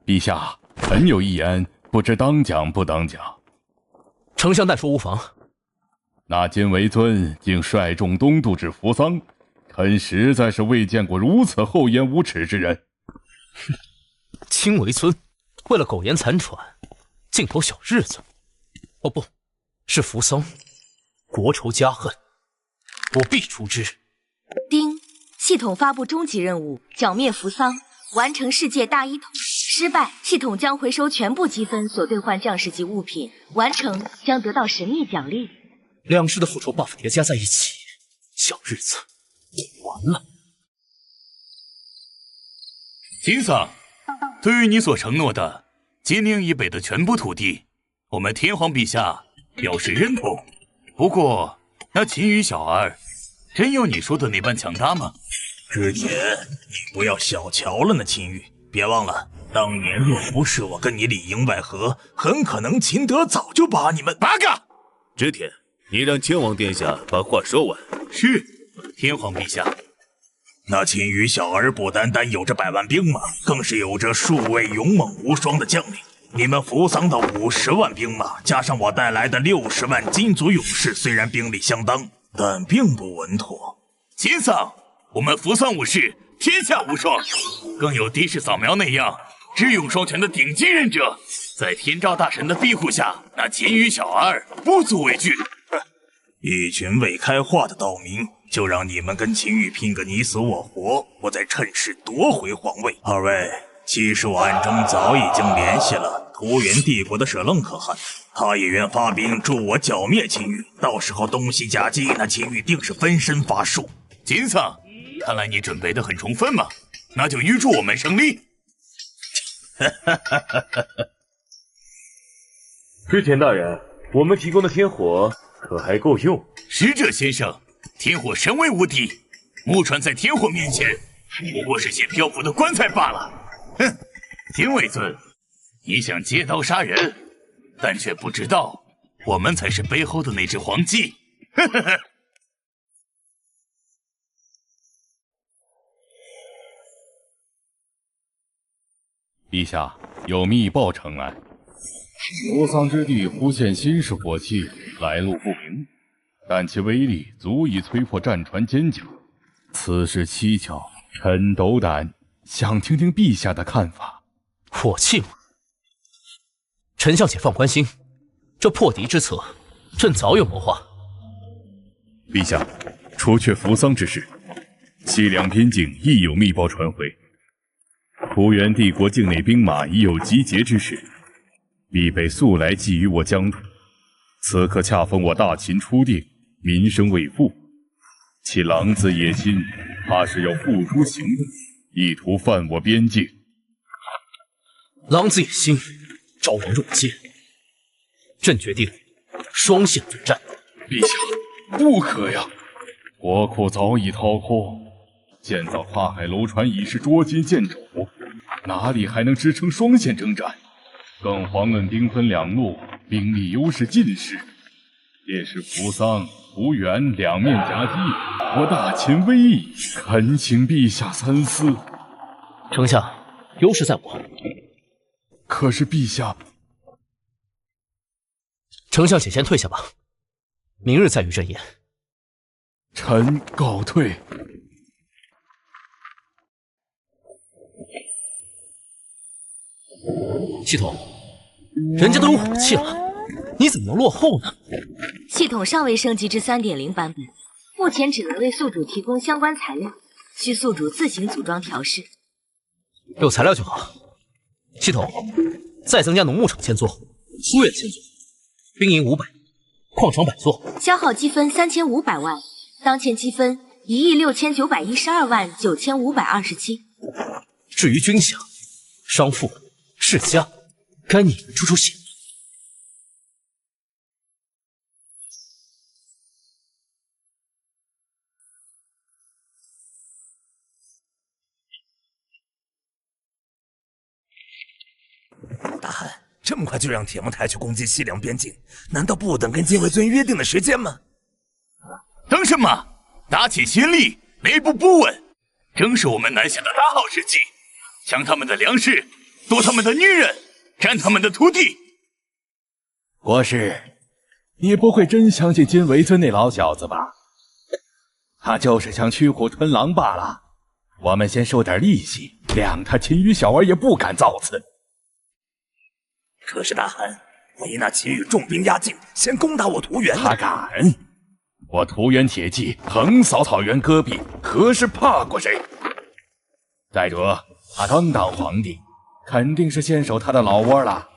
陛下，臣有一言，不知当讲不当讲。丞相但说无妨。那金为尊竟率众东渡至扶桑，臣实在是未见过如此厚颜无耻之人。金为尊为了苟延残喘，尽头小日子。哦不，是扶桑，国仇家恨，我必除之。丁，系统发布终极任务：剿灭扶桑，完成世界大一统。失败，系统将回收全部积分所兑换将士及物品；完成将得到神秘奖励。两世的复仇 buff 叠加在一起，小日子完了。秦桑，对于你所承诺的金陵以北的全部土地，我们天皇陛下表示认同。不过，那秦羽小儿真有你说的那般强大吗？之前你不要小瞧了那秦羽，别忘了，当年若不是我跟你里应外合，很可能秦德早就把你们八嘎！织田，你让天王殿下把话说完。是，天皇陛下。那秦羽小儿不单单有着100万兵马，更是有着数位勇猛无双的将领。你们扶桑的50万兵马，加上我带来的60万金族勇士，虽然兵力相当，但并不稳妥。秦桑，我们扶桑武士天下无双，更有的士扫描那样智勇双全的顶级忍者，在天照大神的庇护下，那秦羽小儿不足为惧。一群未开化的岛民，就让你们跟秦羽拼个你死我活，我再趁势夺回皇位。二位，其实我暗中早已经联系了图元帝国的舍楞可汗，他也愿发兵助我剿灭秦羽。到时候东西夹击，那秦羽定是分身乏术。金桑，看来你准备得很充分嘛，那就预祝我们胜利。织田大人，我们提供的天火可还够用？使者先生，天火神威无敌，木船在天火面前不过是些漂浮的棺材罢了。哼，金卫尊，你想借刀杀人，但却不知道我们才是背后的那只黄鸡。陛下有密报呈来，扶桑之地忽现新式火器，来路不明，但其威力足以摧破战船坚甲。此事蹊跷，臣斗胆，想听听陛下的看法。火器吗？丞相且放宽心，这破敌之策，朕早有谋划。陛下，除却扶桑之事，西凉边境亦有密报传回。胡元帝国境内兵马已有集结之势，必备素来觊觎我疆土。此刻恰逢我大秦初定，民生未复，其狼子野心，怕是要付诸行动，意图犯我边境。狼子野心，招人入界。朕决定双线作战。陛下，不可呀！国库早已掏空。建造跨海楼船已是捉襟见肘，哪里还能支撑双线征战？更遑论兵分两路，兵力优势尽失。届时扶桑、胡元两面夹击，我大秦危矣！恳请陛下三思。丞相，优势在我。可是陛下，丞相且先退下吧，明日再与朕言。臣告退。系统，人家都有火器了，你怎么能落后呢？系统尚未升级至 3.0 版本，目前只能为宿主提供相关材料，需宿主自行组装调试。有材料就好。系统，再增加农牧场千座，书院千座，兵营500，矿场100座，消耗积分3500万，当前积分169129527。至于军饷、商赋、世家，该你们出血。大汗，这么快就让铁木台去攻击西凉边境，难道不等跟禁卫军约定的时间吗？等什么？打起新力，内部不稳，正是我们南下的大好时机。抢他们的粮食，夺他们的女人，占他们的土地。国师，你不会真相信金维尊那老小子吧？他就是想驱虎吞狼罢了。我们先收点利息，谅他秦羽小儿也不敢造次。可是大汗，万一那秦羽重兵压境，先攻打我屠原呢？他敢？我屠原铁骑横扫草原戈壁，何时怕过谁？再者，他刚当皇帝，肯定是先守他的老窝了。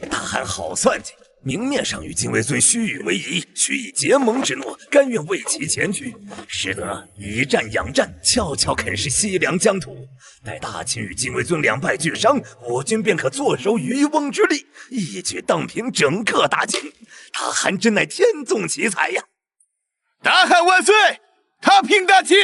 大汗好算计，明面上与禁卫军虚与委蛇，许以结盟之诺，甘愿为其前去，实则以战养战，悄悄啃食西凉疆土。待大秦与禁卫军两败俱伤，我军便可坐收渔翁之利，一举荡平整个大秦。大汗真乃天纵奇才呀！大汗万岁！踏平大秦！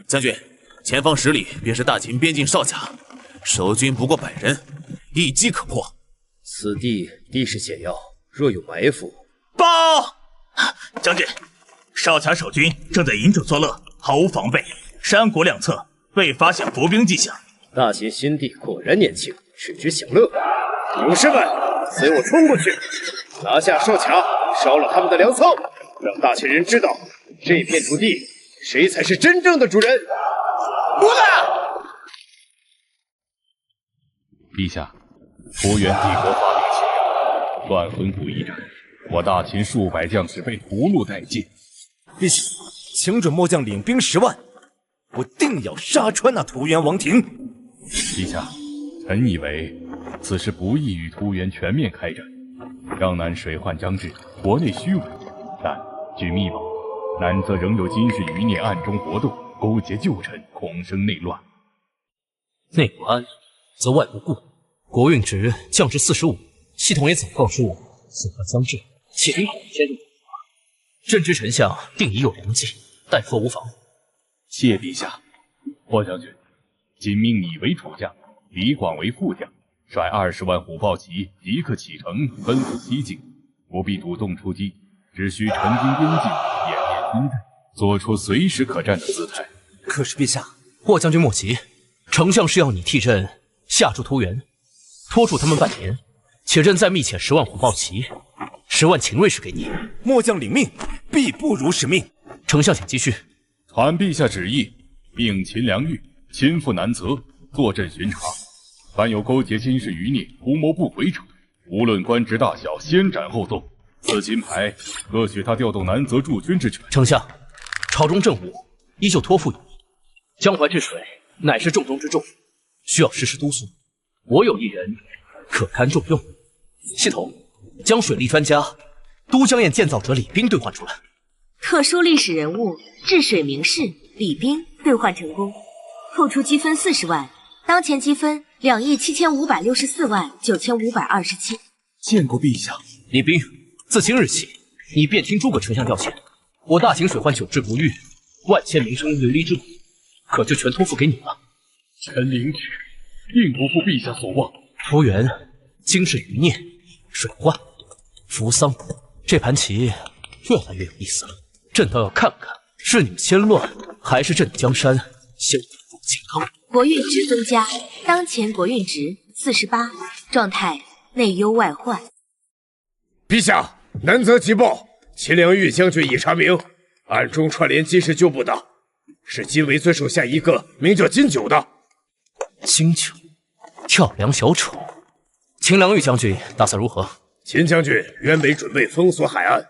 将军，前方10里便是大秦边境哨卡，守军不过100人，一击可破。此地地势险要，若有埋伏，报！将军，哨卡守军正在饮酒作乐，毫无防备，山谷两侧未发现伏兵迹象。大秦新帝果然年轻，只知享乐。勇士们，随我冲过去，拿下哨卡，烧了他们的粮仓，让大秦人知道这片土地谁才是真正的主人。不打！陛下，屠原帝国发兵侵扰，乱魂谷一战，我大秦数百将士被屠戮殆尽。陛下，请准末将领兵10万，我定要杀穿那屠原王庭。陛下，臣以为此时不宜与屠原全面开战。江南水患将至，国内虚稳，但据密报，南则仍有金氏余孽暗中活动，勾结旧臣，恐生内乱。内不安，则外不顾。国运值降至45，系统也早告诉我，此患将至，且兵天入。朕知丞相定已有良计，待佛无妨。谢陛下。霍将军，今命你为主将，李广为副将，率20万虎豹骑即刻启程，奔赴西境，不必主动出击，只需陈兵边境，演练衣带，做出随时可战的姿态。可是陛下，霍将军莫急，丞相是要你替朕下驻图原，拖住他们半年，且朕再密遣10万虎豹骑，10万秦锐士给你。末将领命，必不辱使命。丞相请继续。传陛下旨意，命秦良玉亲赴南泽，坐镇巡查。凡有勾结金氏余孽、图谋不轨者，无论官职大小，先斩后奏。此金牌各许他调动南泽驻军之权。丞相，朝中政务依旧托付于你，江淮治水乃是重中之重，需要时时督促。我有一人可堪重用。系统将水利专家都江堰建造者李冰兑换出来。特殊历史人物治水名士李冰兑换成功，扣除积分40万，当前积分275649527。见过陛下。李冰，自今日起，你便听诸葛丞相调遣，我大秦水患久治不愈，万千民生流离之苦，可就全托付给你了。臣领旨，定不负陛下所望。图原、经世余孽、水患、扶桑，这盘棋越来越有意思了。朕倒要看看，是你们先乱，还是朕江山先稳入靖康。国运值增加，当前国运值48，状态内忧外患。陛下，南泽急报，秦良玉将军已查明，暗中串联金氏旧部的，是金维尊手下一个名叫金九的。金九，跳梁小丑。秦良玉将军打算如何？秦将军原本准备封锁海岸，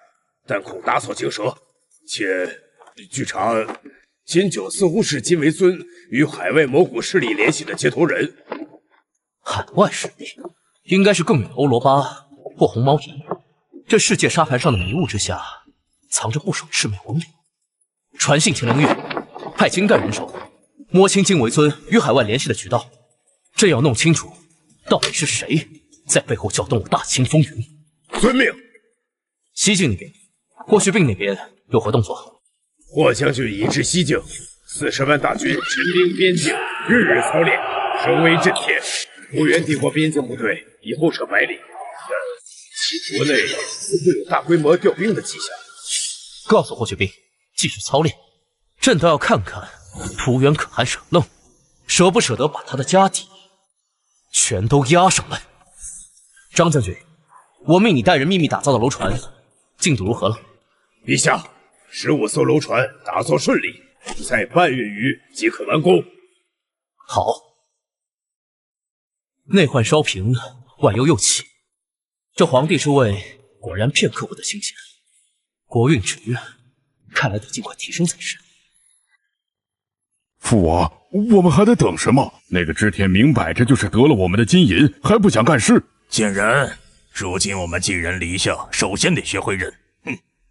但恐打草惊蛇，且据查，金九似乎是金维尊与海外某股势力联系的接头人。海外势力应该是更远的欧罗巴或红毛蚁。这世界沙盘上的迷雾之下，藏着不少魑魅魍魉。传信秦良玉，派精干人手摸清金维尊与海外联系的渠道。朕要弄清楚，到底是谁在背后搅动我大秦风云。遵命。西境那边，霍去病那边有何动作？霍将军已至西境，40万大军陈兵边境，日日操练，声威震天。图原帝国边境部队已后撤100里，但其国内似乎有大规模调兵的迹象。告诉霍去病继续操练，朕倒要看看图原可还舍愣，舍不舍得把他的家底全都压上来。张将军，我命你带人秘密打造的楼船进度如何了？陛下，15艘楼船打造顺利，在半月余即可完工。好。内患稍平，外忧又起。这皇帝之位果然片刻我的心弦，国运值看来得尽快提升才是。父王，我们还得等什么？那个织田明摆着就是得了我们的金银，还不想干事。贱人，如今我们寄人篱下，首先得学会忍。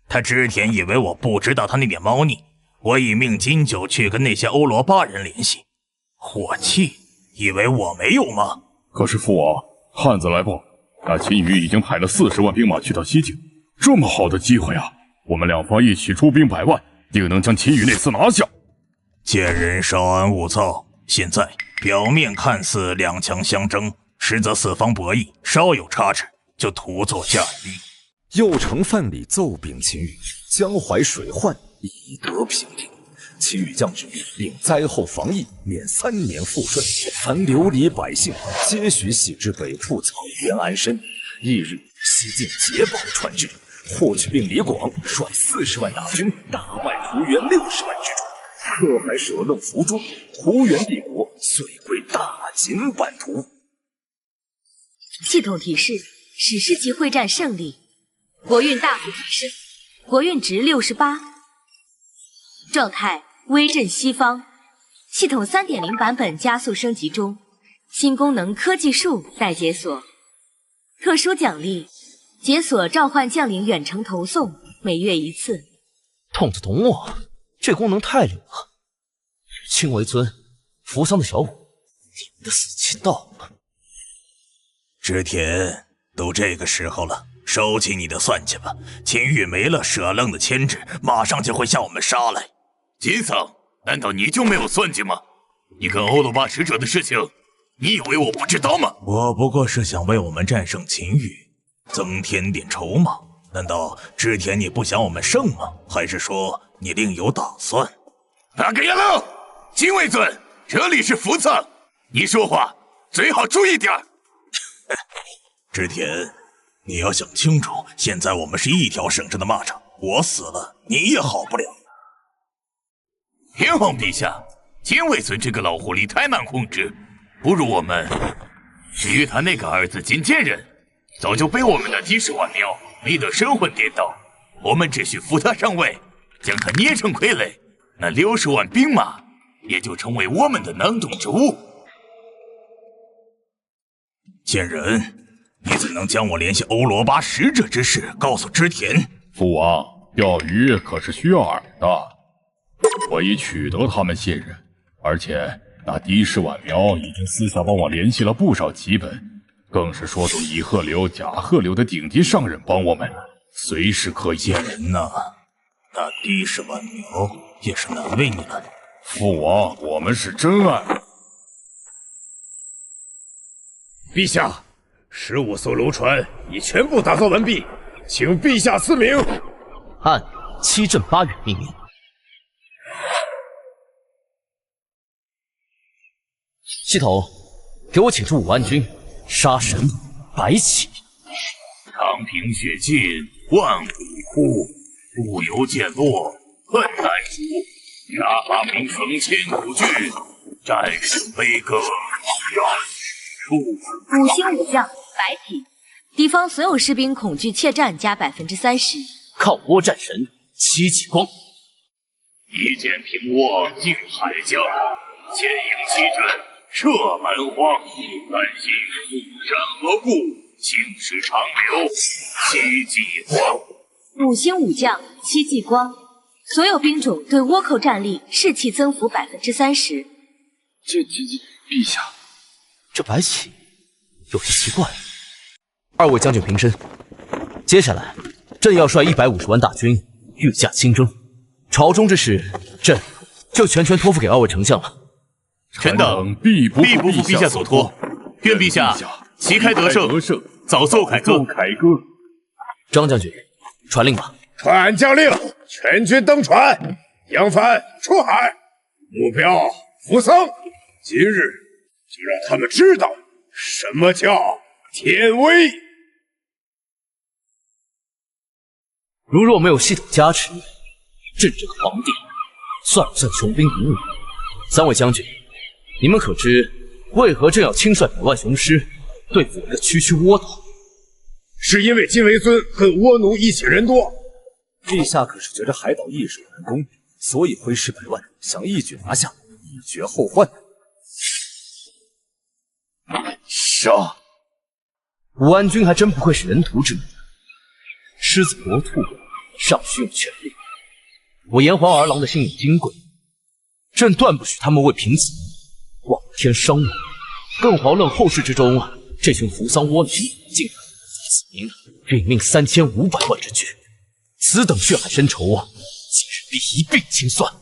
他织田以为我不知道他那点猫腻，我已命金九去跟那些欧罗巴人联系。火气，以为我没有吗？可是父王，汉子来报，那秦羽已经派了40万兵马去到西境，这么好的机会啊！我们两方一起出兵100万，定能将秦羽那厮拿下。贱人稍安勿躁，现在表面看似两强相争，实则四方博弈，稍有差池就徒作驾驭。右丞范蠡奏禀秦羽，江淮水患已得平定。秦羽将军令灾后防疫免3年赋税，凡流离百姓皆许徙至北铺草原安身。翌日，西境捷报传至，霍去病李广率40万大军大败图原60万之众，可还舍愣伏诛，图原帝国遂归大秦版图。系统提示：史诗级会战胜利，国运大幅提升，国运值68，状态威震西方。系统 3.0 版本加速升级中，新功能科技树待解锁。特殊奖励：解锁召唤将领远程投送，每月1次。痛得懂我，这功能太灵了。青维尊、扶桑的小五，你们的死期到了。织田，都这个时候了，收起你的算计吧。秦羽没了舍愣的牵制，马上就会向我们杀来。金桑，难道你就没有算计吗？你跟欧罗巴使者的事情，你以为我不知道吗？我不过是想为我们战胜秦羽增添点筹码，难道织田你不想我们胜吗？还是说你另有打算？大哥言了，金卫尊，这里是福藏，你说话最好注意点。织田，你要想清楚，现在我们是一条绳上的蚂蚱，我死了你也好不了。天皇陛下，金卫尊这个老狐狸太难控制，不如我们至于他那个儿子金剑人，早就被我们的敌视万苗迷得神魂颠倒，我们只需扶他上位，将他捏成傀儡，那60万兵马也就成为我们的囊中之物。剑人，你怎能将我联系欧罗巴使者之事告诉织田？父王，钓鱼可是需要饵的，我已取得他们信任，而且那的士晚苗已经私下帮我联系了不少旗本，更是说出乙贺流、甲贺流的顶级上人帮我们，随时可以。剑人呐，那的士晚苗也是难为你了。父王，我们是真爱。陛下，15艘楼船已全部打造完毕，请陛下赐名。按7镇8远命令。系统，给我请出5万军，杀神白起。长平血尽，万骨枯，陆游渐落，恨难除。杀伐名城千古惧，战胜悲歌要数。5星武将白起，敌方所有士兵恐惧怯战加30%。靠倭战神戚继光，一剑平倭靖海疆，牵引七阵射蛮荒，担心富山河固，青史长流戚继光。 5星武将戚继光，所有兵种对倭寇战力士气增幅30%。陛下，这白起有些奇怪。2位将军平身，接下来朕要率150万大军御驾亲征，朝中之事，朕就全权托付给2位丞相了。臣等必不负陛下所托，愿陛下旗开得胜，早奏凯歌。张将军，传令吧。传将令，全军登船，扬帆出海，目标扶桑。今日就让他们知道什么叫天威。如若没有系统加持，朕这个皇帝算不算雄兵黩武？3位将军，你们可知为何朕要亲率100万雄师对付一个区区倭岛？是因为金维尊恨倭奴一起人多。陛下可是觉得海岛易守难攻，所以挥师100万，想一举拿下，以绝后患。杀！5万军还真不愧是人屠之母，狮子搏兔，尚需用全力。我炎黄儿郎的心有金贵，朕断不许他们为凭子望天伤我。更遑论后世之中这群扶桑倭奴竟然子民殒命3500万之巨，此等血海深仇今日必一并清算。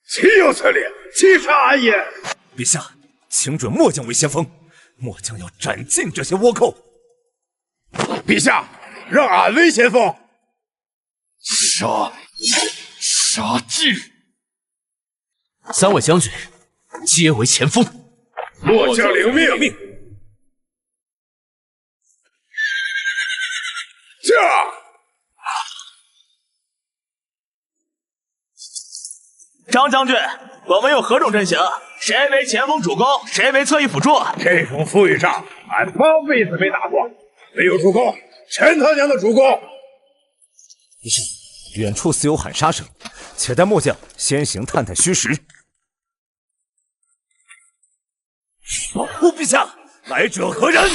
岂有此理！欺杀安也！陛下，请准末将为先锋，末将要斩尽这些倭寇。陛下，让俺为先锋。杀尽！3位将军，皆为前锋。末将领命。驾！张将军，我们有何种阵型？谁为前锋主攻，谁为侧翼辅助？这种富裕仗，俺8辈子没打过。没有主攻，全他娘的主攻！不是，远处似有喊杀声，且待末将先行探探虚实。陛下，来者何人？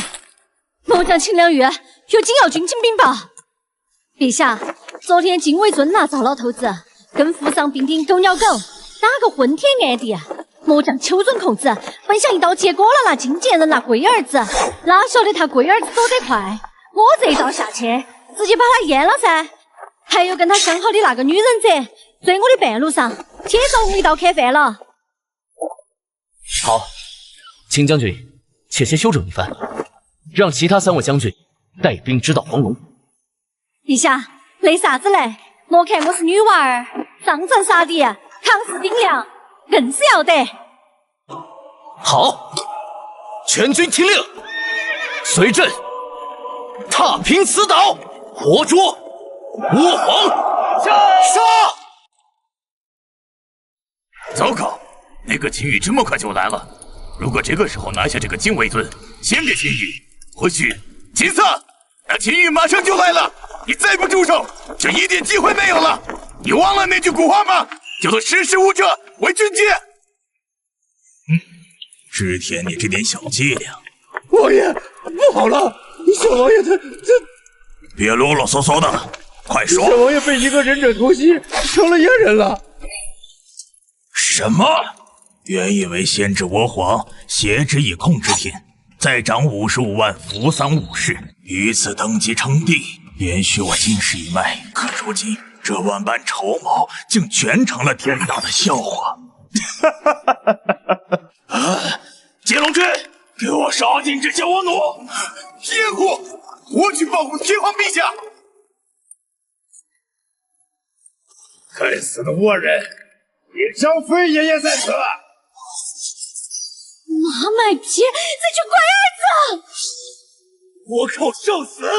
末将秦良宇，有金耀军精兵吧？陛下，昨天金卫尊那赵老头子跟扶桑兵丁狗咬狗，打个昏天暗地，末将求准控制，本想一刀结果了那金剑人那龟儿子，哪晓得他龟儿子走得快，我这一刀下去，直接把他阉了噻。还有跟他相好的那个女人者，追我的半路上，铁遭我一刀砍翻了。好，秦将军，且先休整一番，让其他3位将军带兵直捣黄龙。陛下，累啥子嘞？莫看我是女娃儿，上阵杀敌，抗势顶梁，硬是要得。好，全军听令，随朕踏平此岛，活捉倭皇！杀！糟糕，那个秦羽这么快就来了。如果这个时候拿下这个金尾尊，先给秦羽，或许金色，那秦羽马上就来了。你再不住手，就一点机会没有了。你忘了那句古话吗？叫做识时务者为俊杰。知天你这点小伎俩，王爷，不好了！小王爷他别啰啰嗦嗦的，快说！小王爷被一个忍者突袭，成了阉人了。什么？原以为先知倭皇挟之以控制天，再掌55万扶桑武士，于此登基称帝，延续我金氏一脉。可如今这万般筹谋，竟全成了天大的笑话！接龙军，给我杀尽这些倭奴！天护，我去保护天皇陛下！该死的倭人！叶张飞爷爷在此！马买皮，这群乖儿子！倭寇受死！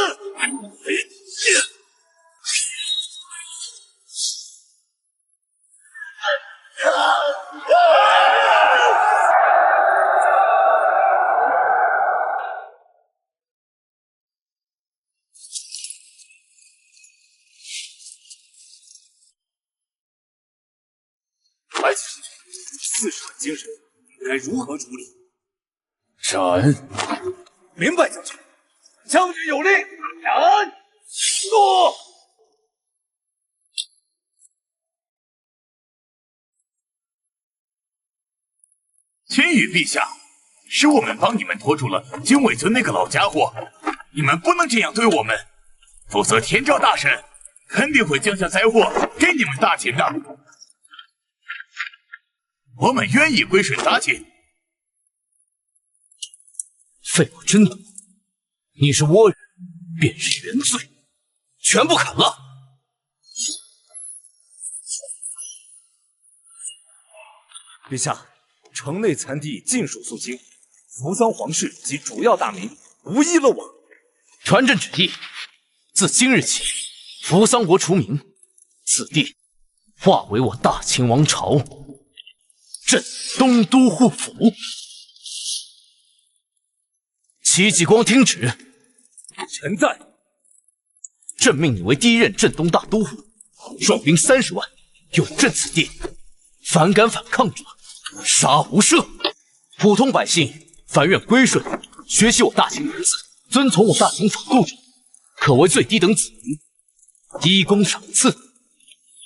白起将军，40万精神，该如何处理？斩！明白，将军。将军有令，斩！诺。秦羽陛下，是我们帮你们拖住了金尾尊那个老家伙，你们不能这样对我们，否则天照大神肯定会降下灾祸给你们大秦的。我们愿意归顺大秦。废话真多，你是倭人，便是原罪，全部砍了。陛下，城内残敌尽数肃清，扶桑皇室及主要大名无一漏网。传朕旨意，自今日起，扶桑国除名，此地化为我大秦王朝。朕东都护府。戚继光听旨。臣在。朕命你为第一任镇东大都护，率兵30万，永镇此地。凡敢反抗者，杀无赦。普通百姓凡愿归顺，学习我大秦文字，遵从我大秦法度者，可为最低等子民，低功赏赐。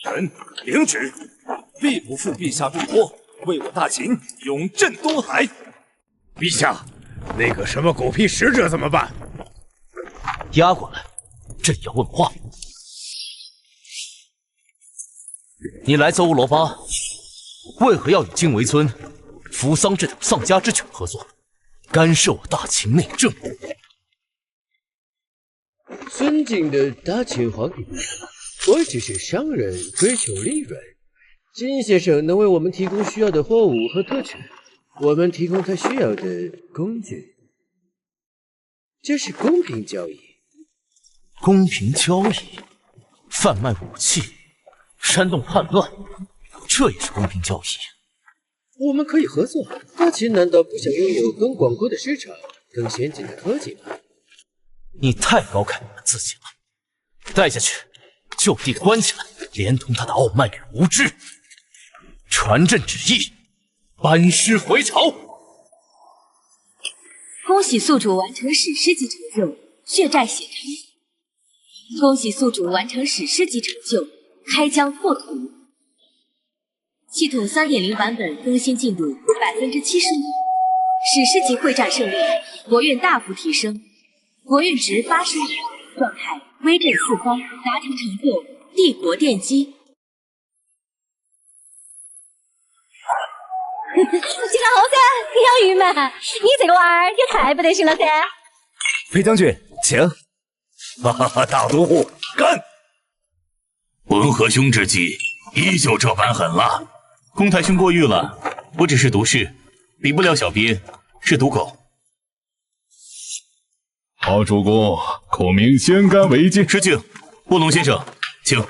臣领旨，必不负陛下重托，为我大秦永镇东海。陛下，那个什么狗屁使者怎么办？押过来，朕要问话。你来自欧罗巴，为何要与金维尊、扶桑这等丧家之犬合作，干涉我大秦内政？尊敬的大秦皇帝，我只是商人，追求利润。金先生能为我们提供需要的货物和特权，我们提供他需要的工具，这是公平交易。公平交易，贩卖武器，煽动叛乱，这也是公平交易。我们可以合作。大秦难道不想拥有更广阔的市场、更先进的科技吗？你太高看你们自己了，带下去，就地关起来，连同他的傲慢与无知。传朕旨意，班师回朝。恭喜宿主完成史诗级成就，血债血偿。恭喜宿主完成史诗级成就，开疆拓土。系统 3.0 版本更新进度75%，史诗级会战胜利，国运大幅提升，国运值85，状态威震四方，达成成就帝国奠基。起来后噻，杨玉门，你这个娃儿也太不得行了噻！裴将军，请。哈哈，大都护，干！文和兄之计依旧这般狠辣。公太兄过誉了，我只是毒士，比不了小编是毒狗。好主公，孔明先干为敬。失敬，卧龙先生，请。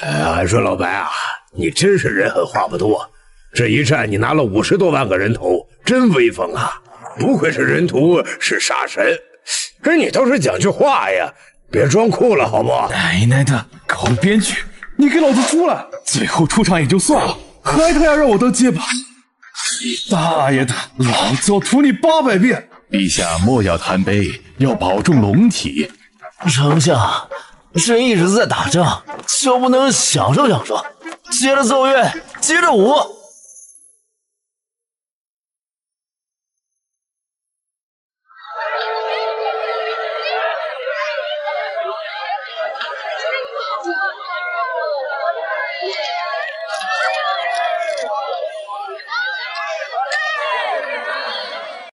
俺说老白啊，你真是人狠话不多。这一战你拿了50多万个人头，真威风啊！不愧是人屠是杀神。可你倒是讲句话呀，别装酷了好不好？奶奶的，搞编剧，你给老子出来！最后出场也就算了，还他要让我当结巴！你大爷的，老子要屠你800遍！陛下莫要贪杯，要保重龙体。丞相，朕一直在打仗，就不能享受享受？接着奏乐，接着舞。